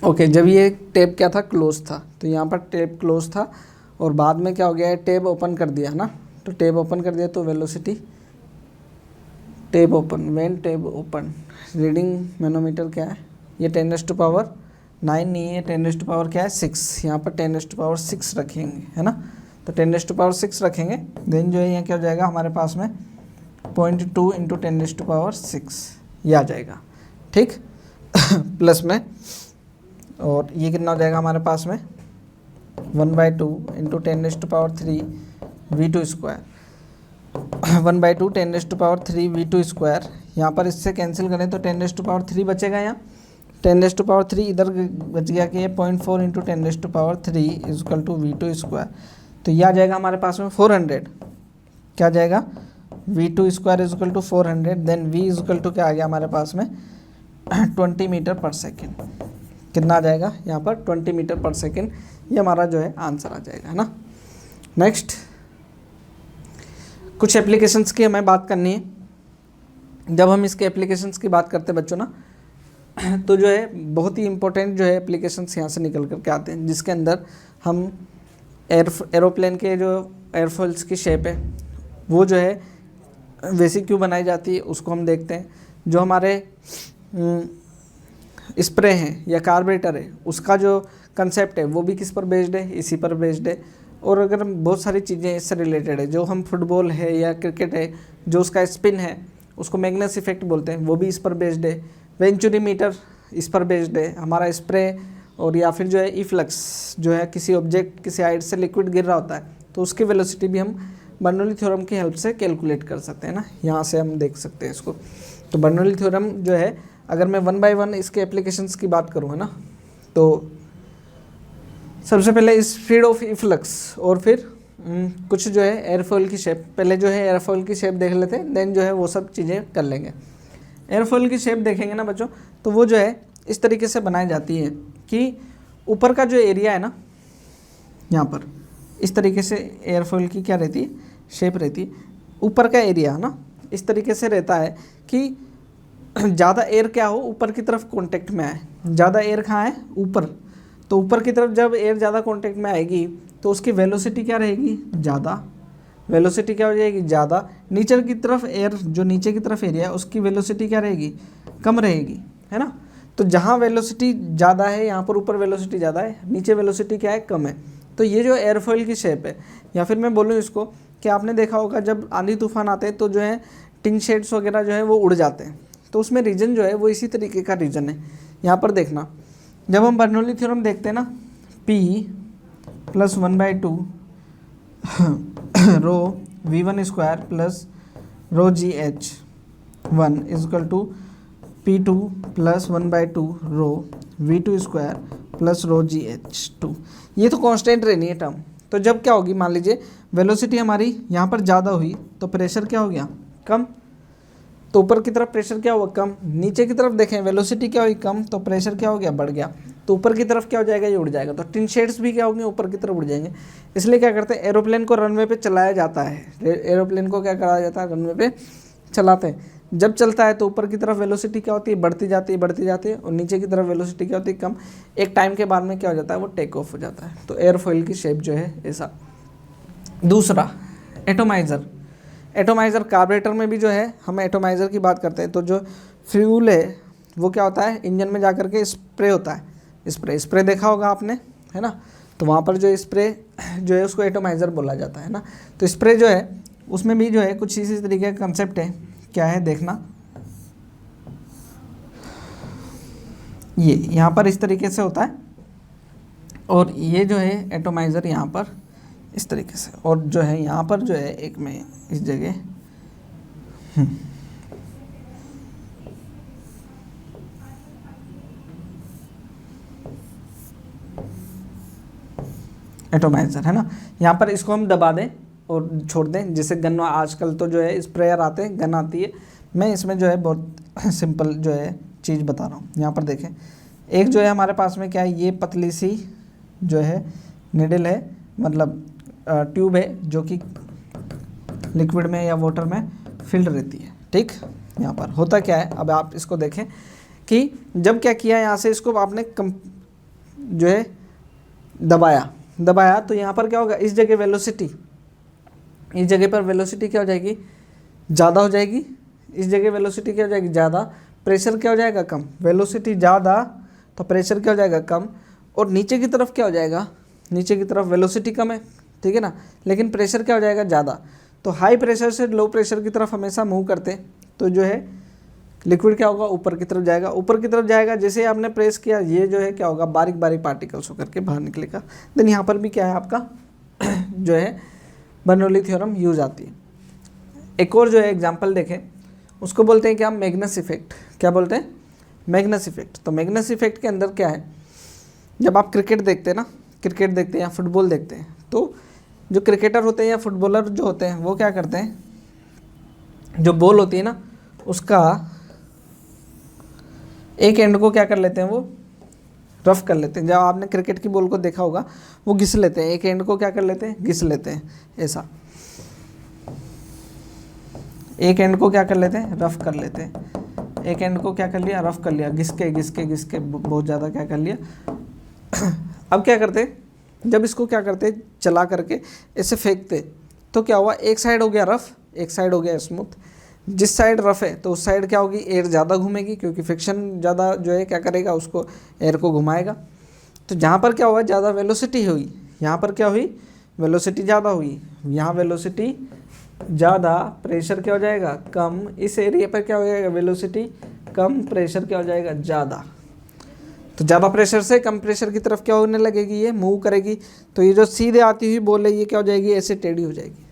ओके, जब ये टैब क्या था, क्लोज था, तो यहाँ पर टैब क्लोज था और बाद में क्या हो गया है, टैब ओपन कर दिया है ना, तो टैब ओपन कर दिया तो velocity tab open, when tab open, reading manometer क्या है, ये 10⁻9 नहीं है, 10⁻ क्या है 6, यहाँ पर 10⁻6 रखेंगे है ना, तो 10⁻6 रखेंगे, देन जो है यहाँ क्या हो जाएगा हमारे पास में 0.2 इंटू 10⁻6 ये आ जाएगा, ठीक प्लस में, और ये कितना हो जाएगा हमारे पास में 1/2 इंटू 10⁻³ V², 1/2 10⁻³ V², यहाँ पर इससे कैंसिल करें तो 10⁻³ बचेगा, यहाँ 10⁻³ इधर बच गया कि 0.4 इंटू 10⁻³ इजकल टू V², तो यह आ जाएगा हमारे पास में 400, क्या आ जाएगा V² is equal to 400, then V is equal to क्या आ गया हमारे पास में 20 मीटर पर सेकेंड, कितना आ जाएगा यहाँ पर 20 मीटर पर सेकेंड, ये हमारा जो है आंसर आ जाएगा है ना। नेक्स्ट कुछ एप्लीकेशंस की हमें बात करनी है। जब हम इसके एप्लीकेशंस की बात करते हैं बच्चों ना, तो जो है बहुत ही इंपॉर्टेंट जो है एप्लीकेशंस यहाँ से निकल करके आते हैं, जिसके अंदर हम एरोप्लेन के जो एयरफॉइल्स की शेप है वो जो है वैसी क्यों बनाई जाती है उसको हम देखते हैं। जो हमारे स्प्रे हैं या कार्बोरेटर है उसका जो कंसेप्ट है वो भी किस पर बेस्ड है, इसी पर बेस्ड है। और अगर बहुत सारी चीज़ें इससे रिलेटेड है, जो हम फुटबॉल है या क्रिकेट है जो उसका स्पिन है उसको मैग्नेस इफेक्ट बोलते हैं, वो भी इस पर बेस्ड है। वेंचुरी मीटर इस पर बेस्ड है। हमारा स्प्रे और या फिर जो है इफ्लक्स जो है किसी ऑब्जेक्ट किसी हाइट से लिक्विड गिर रहा होता है तो उसकी वेलोसिटी भी हम बर्नौली थ्योरम की हेल्प से कैलकुलेट कर सकते हैं ना, यहाँ से हम देख सकते हैं इसको। तो बर्नौली थ्योरम जो है अगर मैं 1 बाय 1 इसके एप्लीकेशंस की बात करूँ है ना, तो सबसे पहले स्पीड ऑफ इफ्लक्स और फिर कुछ जो है एयरफॉइल की शेप, पहले जो है एयरफॉइल की शेप देख लेते हैं, देन जो है वो सब चीज़ें कर लेंगे। एयरफॉइल की शेप देखेंगे ना बच्चों, तो वो जो है इस तरीके से बनाई जाती है कि ऊपर का जो एरिया है ना, यहाँ पर इस तरीके से एयरफॉइल की क्या रहती है, शेप रहती है। ऊपर का एरिया है ना इस तरीके से रहता है कि ज़्यादा एयर क्या हो ऊपर की तरफ कांटेक्ट में आए। ज़्यादा एयर कहाँ है, ऊपर, तो ऊपर की तरफ जब एयर ज़्यादा कांटेक्ट में आएगी तो उसकी वेलोसिटी क्या रहेगी, ज़्यादा। वेलोसिटी क्या हो जाएगी, ज़्यादा। नीचे की तरफ एयर, जो नीचे की तरफ एरिया है उसकी वेलोसिटी क्या रहेगी, कम रहेगी, है ना। तो जहाँ वेलोसिटी ज़्यादा है यहाँ पर ऊपर वेलोसिटी ज़्यादा है, नीचे वेलोसिटी क्या है, कम है। तो ये जो एयरफॉइल की शेप है, या फिर मैं बोलूँ इसको कि आपने देखा होगा जब आंधी तूफान आते हैं तो जो है टिन शेड्स वगैरह जो है वो उड़ जाते हैं, तो उसमें रीजन जो है वो इसी तरीके का रीजन है। यहाँ पर देखना, जब हम बर्नौली थ्योरम देखते हैं ना, P + 1/2 rho V1² plus rho GH1 is equal to P2 + 1/2 rho V2² plus rho GH2। ये तो कांस्टेंट रहनी है टर्म। तो जब क्या होगी, मान लीजिए वेलोसिटी हमारी यहाँ पर ज़्यादा हुई तो प्रेशर क्या हो गया, कम। तो ऊपर की तरफ प्रेशर क्या हुआ, कम। नीचे की तरफ देखें वेलोसिटी क्या हुई, कम, तो प्रेशर क्या हो गया, बढ़ गया। तो ऊपर की तरफ क्या हो जाएगा, ये उड़ जाएगा। तो टिन शेड्स भी क्या होंगे, ऊपर की तरफ उड़ जाएंगे। इसलिए क्या करते हैं, एरोप्लेन को रनवे पे चलाया जाता है। एरोप्लेन को क्या कराया जाता है, रनवे पे चलाते हैं। जब चलता है तो ऊपर की तरफ वेलोसिटी क्या होती है, बढ़ती जाती है, बढ़ती जाती है, और नीचे की तरफ वेलोसिटी क्या होती है, कम। एक टाइम के बाद में क्या हो जाता है, वो टेक ऑफ हो जाता है। तो एयरफॉइल की शेप जो है ऐसा। दूसरा एटोमाइज़र। एटोमाइज़र कार्बोरेटर में भी जो है हम एटोमाइज़र की बात करते हैं, तो जो फ्यूल है वो क्या होता है, इंजन में जा कर के स्प्रे होता है। स्प्रे देखा होगा आपने, है ना। तो वहाँ पर जो स्प्रे जो है उसको एटोमाइज़र बोला जाता है ना। तो स्प्रे जो है उसमें भी जो है कुछ इसी तरीके का कंसेप्ट है। क्या है देखना, ये यहाँ पर इस तरीके से होता है, और ये जो है एटोमाइज़र यहाँ पर इस तरीके से, और जो है यहाँ पर जो है एक में इस जगह एटोमाइजर, है ना। यहाँ पर इसको हम दबा दें और छोड़ दें, जैसे गन आजकल तो जो है स्प्रेयर आते हैं, गन आती है। मैं इसमें जो है बहुत सिंपल जो है चीज़ बता रहा हूँ। यहाँ पर देखें, एक जो है हमारे पास में क्या है, ये पतली सी जो है निडल है, मतलब ट्यूब है, जो कि लिक्विड में या वाटर में फिल्ड रहती है, ठीक। यहाँ पर होता क्या है, अब आप इसको देखें कि जब क्या किया, यहाँ से इसको आपने जो है दबाया तो यहाँ पर क्या होगा, इस जगह वेलोसिटी, इस जगह पर वेलोसिटी क्या हो जाएगी, ज़्यादा हो जाएगी। इस जगह वेलोसिटी क्या हो जाएगी, ज़्यादा। प्रेशर क्या हो जाएगा, कम। वेलोसिटी ज़्यादा तो प्रेशर क्या हो जाएगा, कम। और नीचे की तरफ क्या हो जाएगा, नीचे की तरफ वेलोसिटी कम है, ठीक है ना, लेकिन प्रेशर क्या हो जाएगा, ज़्यादा। तो हाई प्रेशर से लो प्रेशर की तरफ हमेशा मूव करते हैं, तो जो है लिक्विड क्या होगा, ऊपर की तरफ जाएगा। ऊपर की तरफ जाएगा, जैसे आपने प्रेस किया, ये जो है क्या होगा, बारीक बारीक पार्टिकल्स होकर के बाहर निकलेगा। देन यहाँ पर भी क्या है आपका जो है बर्नौली थ्योरम यूज आती है। एक और जो है एग्जांपल देखें, उसको बोलते हैं क्या, मैग्नस इफेक्ट। क्या बोलते हैं, मैग्नस इफेक्ट। तो मैग्नस इफेक्ट के अंदर क्या है, जब आप क्रिकेट देखते हैं ना, क्रिकेट देखते हैं या फुटबॉल देखते हैं, तो जो क्रिकेटर होते हैं या फुटबॉलर जो होते हैं वो क्या करते हैं, जो बॉल होती है ना, उसका एक एंड को क्या कर लेते हैं, वो रफ कर लेते हैं। जब आपने क्रिकेट की बॉल को देखा होगा, वो घिस लेते हैं, एक एंड को क्या कर लेते हैं, घिस लेते हैं, ऐसा एक एंड को क्या कर लेते हैं, रफ कर लेते हैं। एक एंड को क्या कर लिया, रफ कर लिया, घिस के बहुत ज़्यादा क्या कर लिया। अब क्या करते, जब इसको क्या करते, चला करके ऐसे फेंकते, तो क्या हुआ, एक साइड हो गया रफ, एक साइड हो गया स्मूथ। जिस साइड रफ है तो उस साइड क्या होगी, एयर ज़्यादा घूमेगी, क्योंकि फ्रिक्शन ज़्यादा जो है क्या करेगा, उसको एयर को घुमाएगा। तो जहाँ पर क्या हुआ, ज़्यादा वेलोसिटी हुई, यहाँ पर क्या हुई, वेलोसिटी ज़्यादा हुई, यहाँ वेलोसिटी ज़्यादा, प्रेशर क्या हो जाएगा, कम। इस एरिया पर क्या हो जाएगा, वेलोसिटी कम, प्रेशर क्या हो जाएगा, ज़्यादा। तो ज़्यादा प्रेशर से कम प्रेशर की तरफ क्या होने लगेगी, ये मूव करेगी। तो ये जो सीधे आती हुई बॉल है, ये क्या हो जाएगी, ऐसे टेढ़ी हो जाएगी,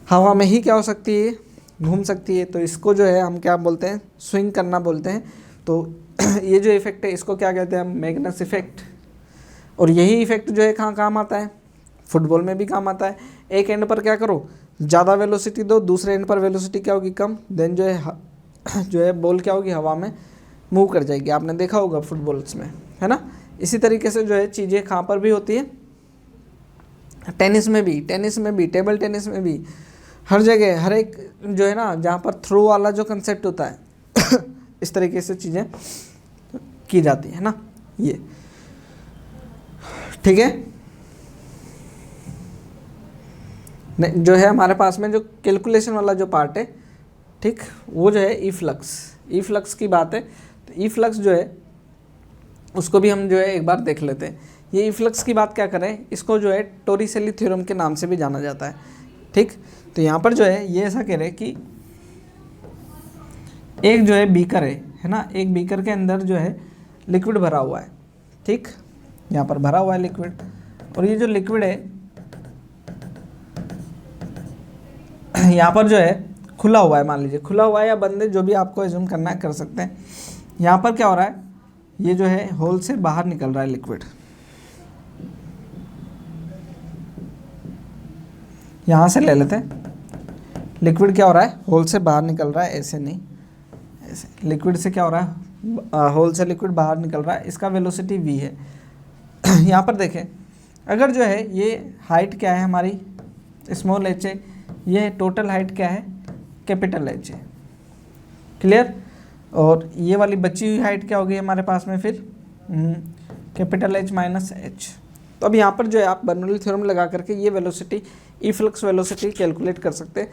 हवा में ही क्या हो सकती है, घूम सकती है। तो इसको जो है हम क्या बोलते हैं, स्विंग करना बोलते हैं। तो ये जो इफेक्ट है, इसको क्या कहते हैं हम, मैग्नस इफेक्ट। और यही इफेक्ट जो है कहाँ काम आता है, फुटबॉल में भी काम आता है। एक एंड पर क्या करो, ज़्यादा वेलोसिटी दो, दूसरे एंड पर वेलोसिटी क्या होगी, कम। देन जो है बॉल क्या होगी, हवा में मूव कर जाएगी। आपने देखा होगा फुटबॉल्स में, है ना। इसी तरीके से जो है चीज़ें कहाँ पर भी होती है, टेनिस में भी, टेबल टेनिस में भी, हर जगह, हर एक जो है ना, जहाँ पर थ्रो वाला जो कंसेप्ट होता है इस तरीके से चीज़ें की जाती है ना, ये ठीक है। जो है हमारे पास में जो कैलकुलेशन वाला जो पार्ट है, ठीक, वो जो है ई फ्लक्स की बात है। तो ई फ्लक्स जो है उसको भी हम जो है एक बार देख लेते हैं। ये ई फ्लक्स की बात क्या करें, इसको जो है टोरिसेली थ्योरम के नाम से भी जाना जाता है, ठीक। तो यहाँ पर जो है ये ऐसा कह रहे हैं कि एक जो है बीकर है ना, एक बीकर के अंदर जो है लिक्विड भरा हुआ है, ठीक, यहाँ पर भरा हुआ है लिक्विड। और ये जो लिक्विड है यहाँ पर जो है खुला हुआ है, मान लीजिए खुला हुआ है या बंद है, जो भी आपको एज्यूम करना है कर सकते हैं। यहाँ पर क्या हो रहा है, ये जो है होल से बाहर निकल रहा है लिक्विड, यहाँ से ले लेते हैं। लिक्विड क्या हो रहा है, होल से बाहर निकल रहा है, ऐसे नहीं, ऐसे। लिक्विड से क्या हो रहा है, होल से लिक्विड बाहर निकल रहा है, इसका वेलोसिटी v है। यहाँ पर देखें, अगर जो है ये हाइट क्या है हमारी, स्मॉल h है, ये टोटल हाइट क्या है, कैपिटल H है, क्लियर। और ये वाली बची हुई हाइट क्या होगी हमारे पास में फिर, कैपिटल H माइनस H। तो अब यहाँ पर जो है आप बर्नौली थ्योरम लगा करके ये वेलोसिटी, ई फ्लक्स वेलोसिटी कैलकुलेट कर सकते हैं।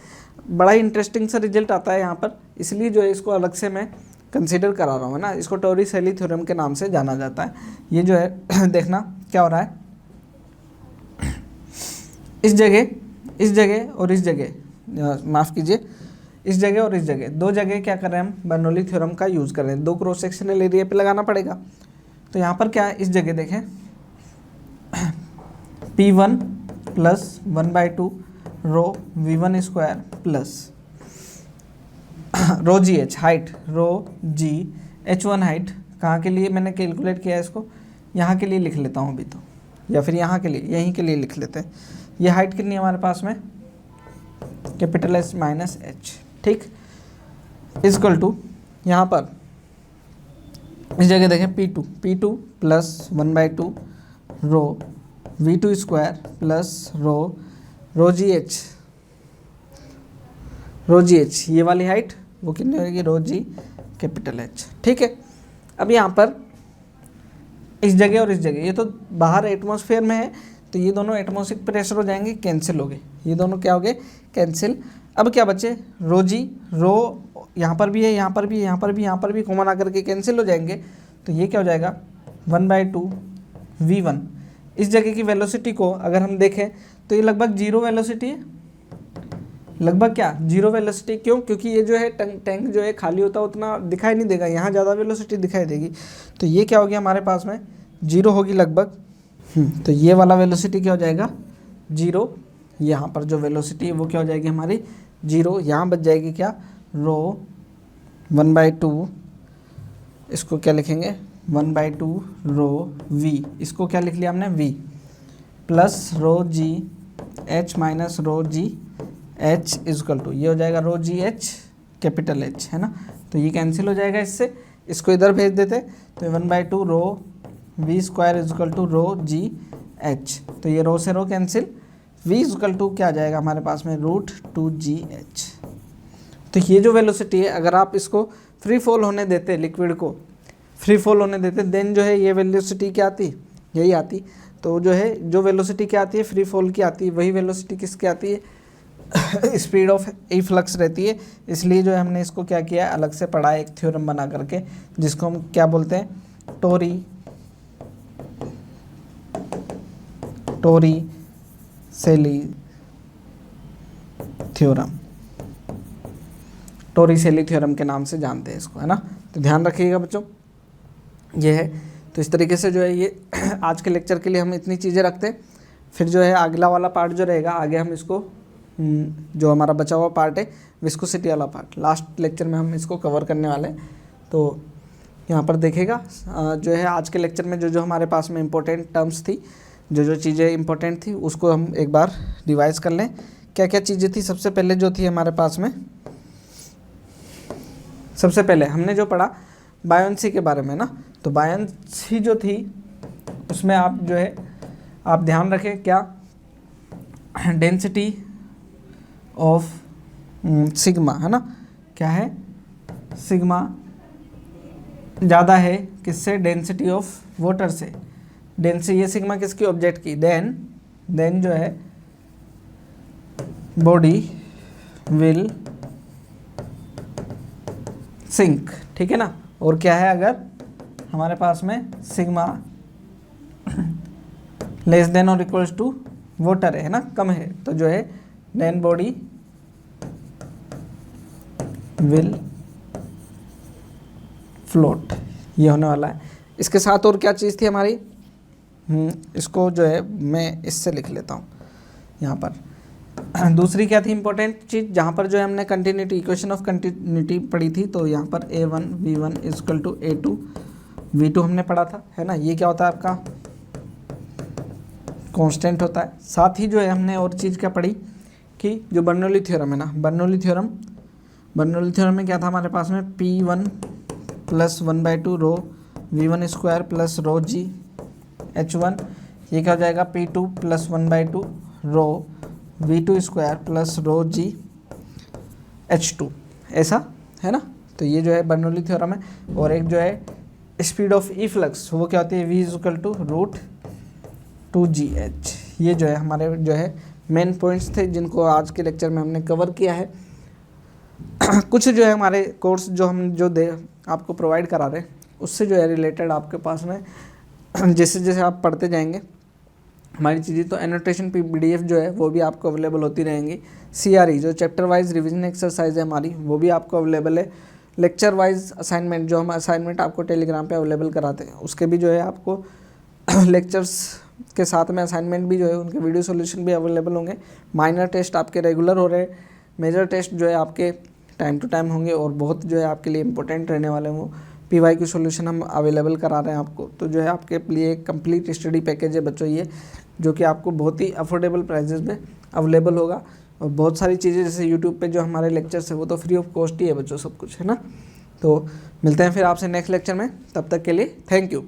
बड़ा ही इंटरेस्टिंग सा रिजल्ट आता है यहाँ पर, इसलिए जो है इसको अलग से मैं कंसीडर करा रहा हूँ, है ना। इसको टोरिसेली थ्योरम के नाम से जाना जाता है। ये जो है देखना क्या हो रहा है, इस जगह और इस जगह, माफ़ कीजिए, इस जगह और इस जगह, दो जगह क्या कर रहे हैं हम, बर्नौली थ्योरम का यूज़ कर रहे हैं। दो क्रॉस सेक्शनल एरिया पे लगाना पड़ेगा। तो यहाँ पर क्या है, इस जगह देखें, P1 plus 1/2 rho V1 square plus rho जी H height, rho G H1 height, कहाँ के लिए मैंने कैलकुलेट किया है इसको, यहाँ के लिए लिख लेता हूँ अभी। तो या फिर यहाँ के लिए, यहीं के लिए लिख लेते हैं। ये हाइट कितनी है हमारे पास में, कैपिटल एस माइनस एच, ठीक, इजकल टू यहाँ पर इस जगह देखें P2 प्लस 1/2 रो V2 स्क्वायर प्लस रो जी एच, ये वाली हाइट वो कितनी होगी, रो जी कैपिटल एच, ठीक है। अब यहाँ पर इस जगह और इस जगह, ये तो बाहर एटमॉस्फेयर में है, तो ये दोनों एटमॉस्फेरिक प्रेशर हो जाएंगे, कैंसिल हो गए, ये दोनों क्या हो गए, कैंसिल। अब क्या बचे, रो यहाँ पर भी है, यहाँ पर भी, यहाँ पर भी, यहाँ पर भी कॉमन आकर के कैंसिल हो जाएंगे, तो ये क्या हो जाएगा 1/2 V1। इस जगह की वेलोसिटी को अगर हम देखें तो ये लगभग जीरो वेलोसिटी है, लगभग क्या जीरो वेलोसिटी, क्यों, क्योंकि ये जो है टैंक जो है खाली होता है उतना दिखाई नहीं देगा, यहाँ ज़्यादा वेलोसिटी दिखाई देगी, तो ये क्या होगी हमारे पास में जीरो होगी लगभग। तो ये वाला वेलोसिटी क्या हो जाएगा जीरो, यहाँ पर जो वेलोसिटी है वो क्या हो जाएगी हमारी जीरो, यहाँ बच जाएगी क्या रो 1/2, इसको क्या लिखेंगे 1/2 रो V, इसको क्या लिख लिया हमने V plus rho ji h minus rho ji h is equal to, ये हो जाएगा रो जी एच कैपिटल एच, है ना, तो ये कैंसिल हो जाएगा इससे, इसको इधर भेज देते, तो 1/2 rho V square is equal to rho ji h, तो ये रो से rho cancel, V is equal to क्या आ जाएगा हमारे पास में √2GH। तो ये जो वेलोसिटी है, अगर आप इसको फ्री फॉल होने देते, लिक्विड को फ्री फॉल होने देते, देन जो है ये वेलोसिटी क्या आती, यही आती। तो जो है जो वेलोसिटी क्या आती है फ्री फॉल की आती है, वही वेलोसिटी किसकी आती है स्पीड ऑफ इफ्लक्स रहती है। इसलिए जो है हमने इसको क्या किया है अलग से पढ़ा है एक थ्योरम बना करके, जिसको हम क्या बोलते हैं टोरी-सेली थ्योरम के नाम से जानते हैं इसको, है ना। तो ध्यान रखिएगा बच्चों, ये है। तो इस तरीके से जो है ये आज के लेक्चर के लिए हम इतनी चीज़ें रखते हैं। फिर जो है अगला वाला पार्ट जो रहेगा आगे हम इसको जो हमारा बचा हुआ पार्ट है विस्कोसिटी वाला पार्ट, लास्ट लेक्चर में हम इसको कवर करने वाले हैं। तो यहाँ पर देखिएगा जो है आज के लेक्चर में जो हमारे पास में इम्पोर्टेंट टर्म्स थी, जो चीज़ें इंपॉर्टेंट थी उसको हम एक बार रिवाइज कर लें। क्या क्या चीज़ें थी, सबसे पहले जो थी हमारे पास में, सबसे पहले हमने जो पढ़ा बायोंसी के बारे में ना, तो बायोंसी जो थी उसमें आप जो है आप ध्यान रखें क्या, डेंसिटी ऑफ सिग्मा, है ना, क्या है सिग्मा ज़्यादा है किससे, डेंसिटी ऑफ वाटर से, डेंसिटी ये सिग्मा किसकी ऑब्जेक्ट की, देन जो है बॉडी विल सिंक, ठीक है ना। और क्या है अगर हमारे पास में सिग्मा लेस देन और इक्वल्स टू वाटर है ना, कम है, तो जो है देन बॉडी विल फ्लोट, ये होने वाला है। इसके साथ और क्या चीज़ थी हमारी, इसको जो है मैं इससे लिख लेता हूँ यहाँ पर। दूसरी क्या थी इंपॉर्टेंट चीज़, जहाँ पर जो है हमने कंटिन्यूटी, इक्वेशन ऑफ कंटिन्यूटी पढ़ी थी, तो यहाँ पर A1 V1 is equal to A2 V2 हमने पढ़ा था, है ना। ये क्या होता है आपका कांस्टेंट होता है। साथ ही जो है हमने और चीज़ क्या पढ़ी कि जो बर्नौली थ्योरम है ना, बर्नौली थ्योरम में क्या था हमारे पास में P1 plus 1/2 rho V1 square plus rho G H1, ये क्या हो जाएगा P2 प्लस 1/2 रो V2 स्क्वायर प्लस रो जी H2, ऐसा है ना। तो ये जो है बर्नौली थ्योरम है। और एक जो है स्पीड ऑफ इफ्लक्स, वो क्या होती है V इक्वल टू √2GH। ये जो है हमारे जो है मेन पॉइंट्स थे जिनको आज के लेक्चर में हमने कवर किया है। कुछ जो है हमारे कोर्स जो हम आपको प्रोवाइड करा रहे हैं उससे जो है रिलेटेड आपके पास में जैसे जैसे आप पढ़ते जाएंगे हमारी चीज़ें, तो एनोटेशन PDF जो है वो भी आपको अवेलेबल होती रहेंगी। CRE जो चैप्टर वाइज रिवीजन एक्सरसाइज है हमारी, वो भी आपको अवेलेबल है। लेक्चर वाइज असाइनमेंट जो हम असाइनमेंट आपको टेलीग्राम पे अवेलेबल कराते हैं, उसके भी जो है आपको लेक्चर्स के साथ में असाइनमेंट भी जो है उनके वीडियो सॉल्यूशन भी अवेलेबल होंगे। माइनर टेस्ट आपके रेगुलर हो रहे हैं, मेजर टेस्ट जो है आपके टाइम टू टाइम होंगे और बहुत जो है आपके लिए इंपॉर्टेंट रहने वाले हैं वो PYQ सॉल्यूशन हम अवेलेबल करा रहे हैं आपको। तो जो है आपके लिए कंप्लीट स्टडी पैकेज है बच्चों ये, जो कि आपको बहुत ही अफोर्डेबल प्राइजेस में अवेलेबल होगा। और बहुत सारी चीज़ें जैसे यूट्यूब पे जो हमारे लेक्चर्स है वो तो फ्री ऑफ कॉस्ट ही है बच्चों, सब कुछ है ना। तो मिलते हैं फिर आपसे नेक्स्ट लेक्चर में, तब तक के लिए थैंक यू।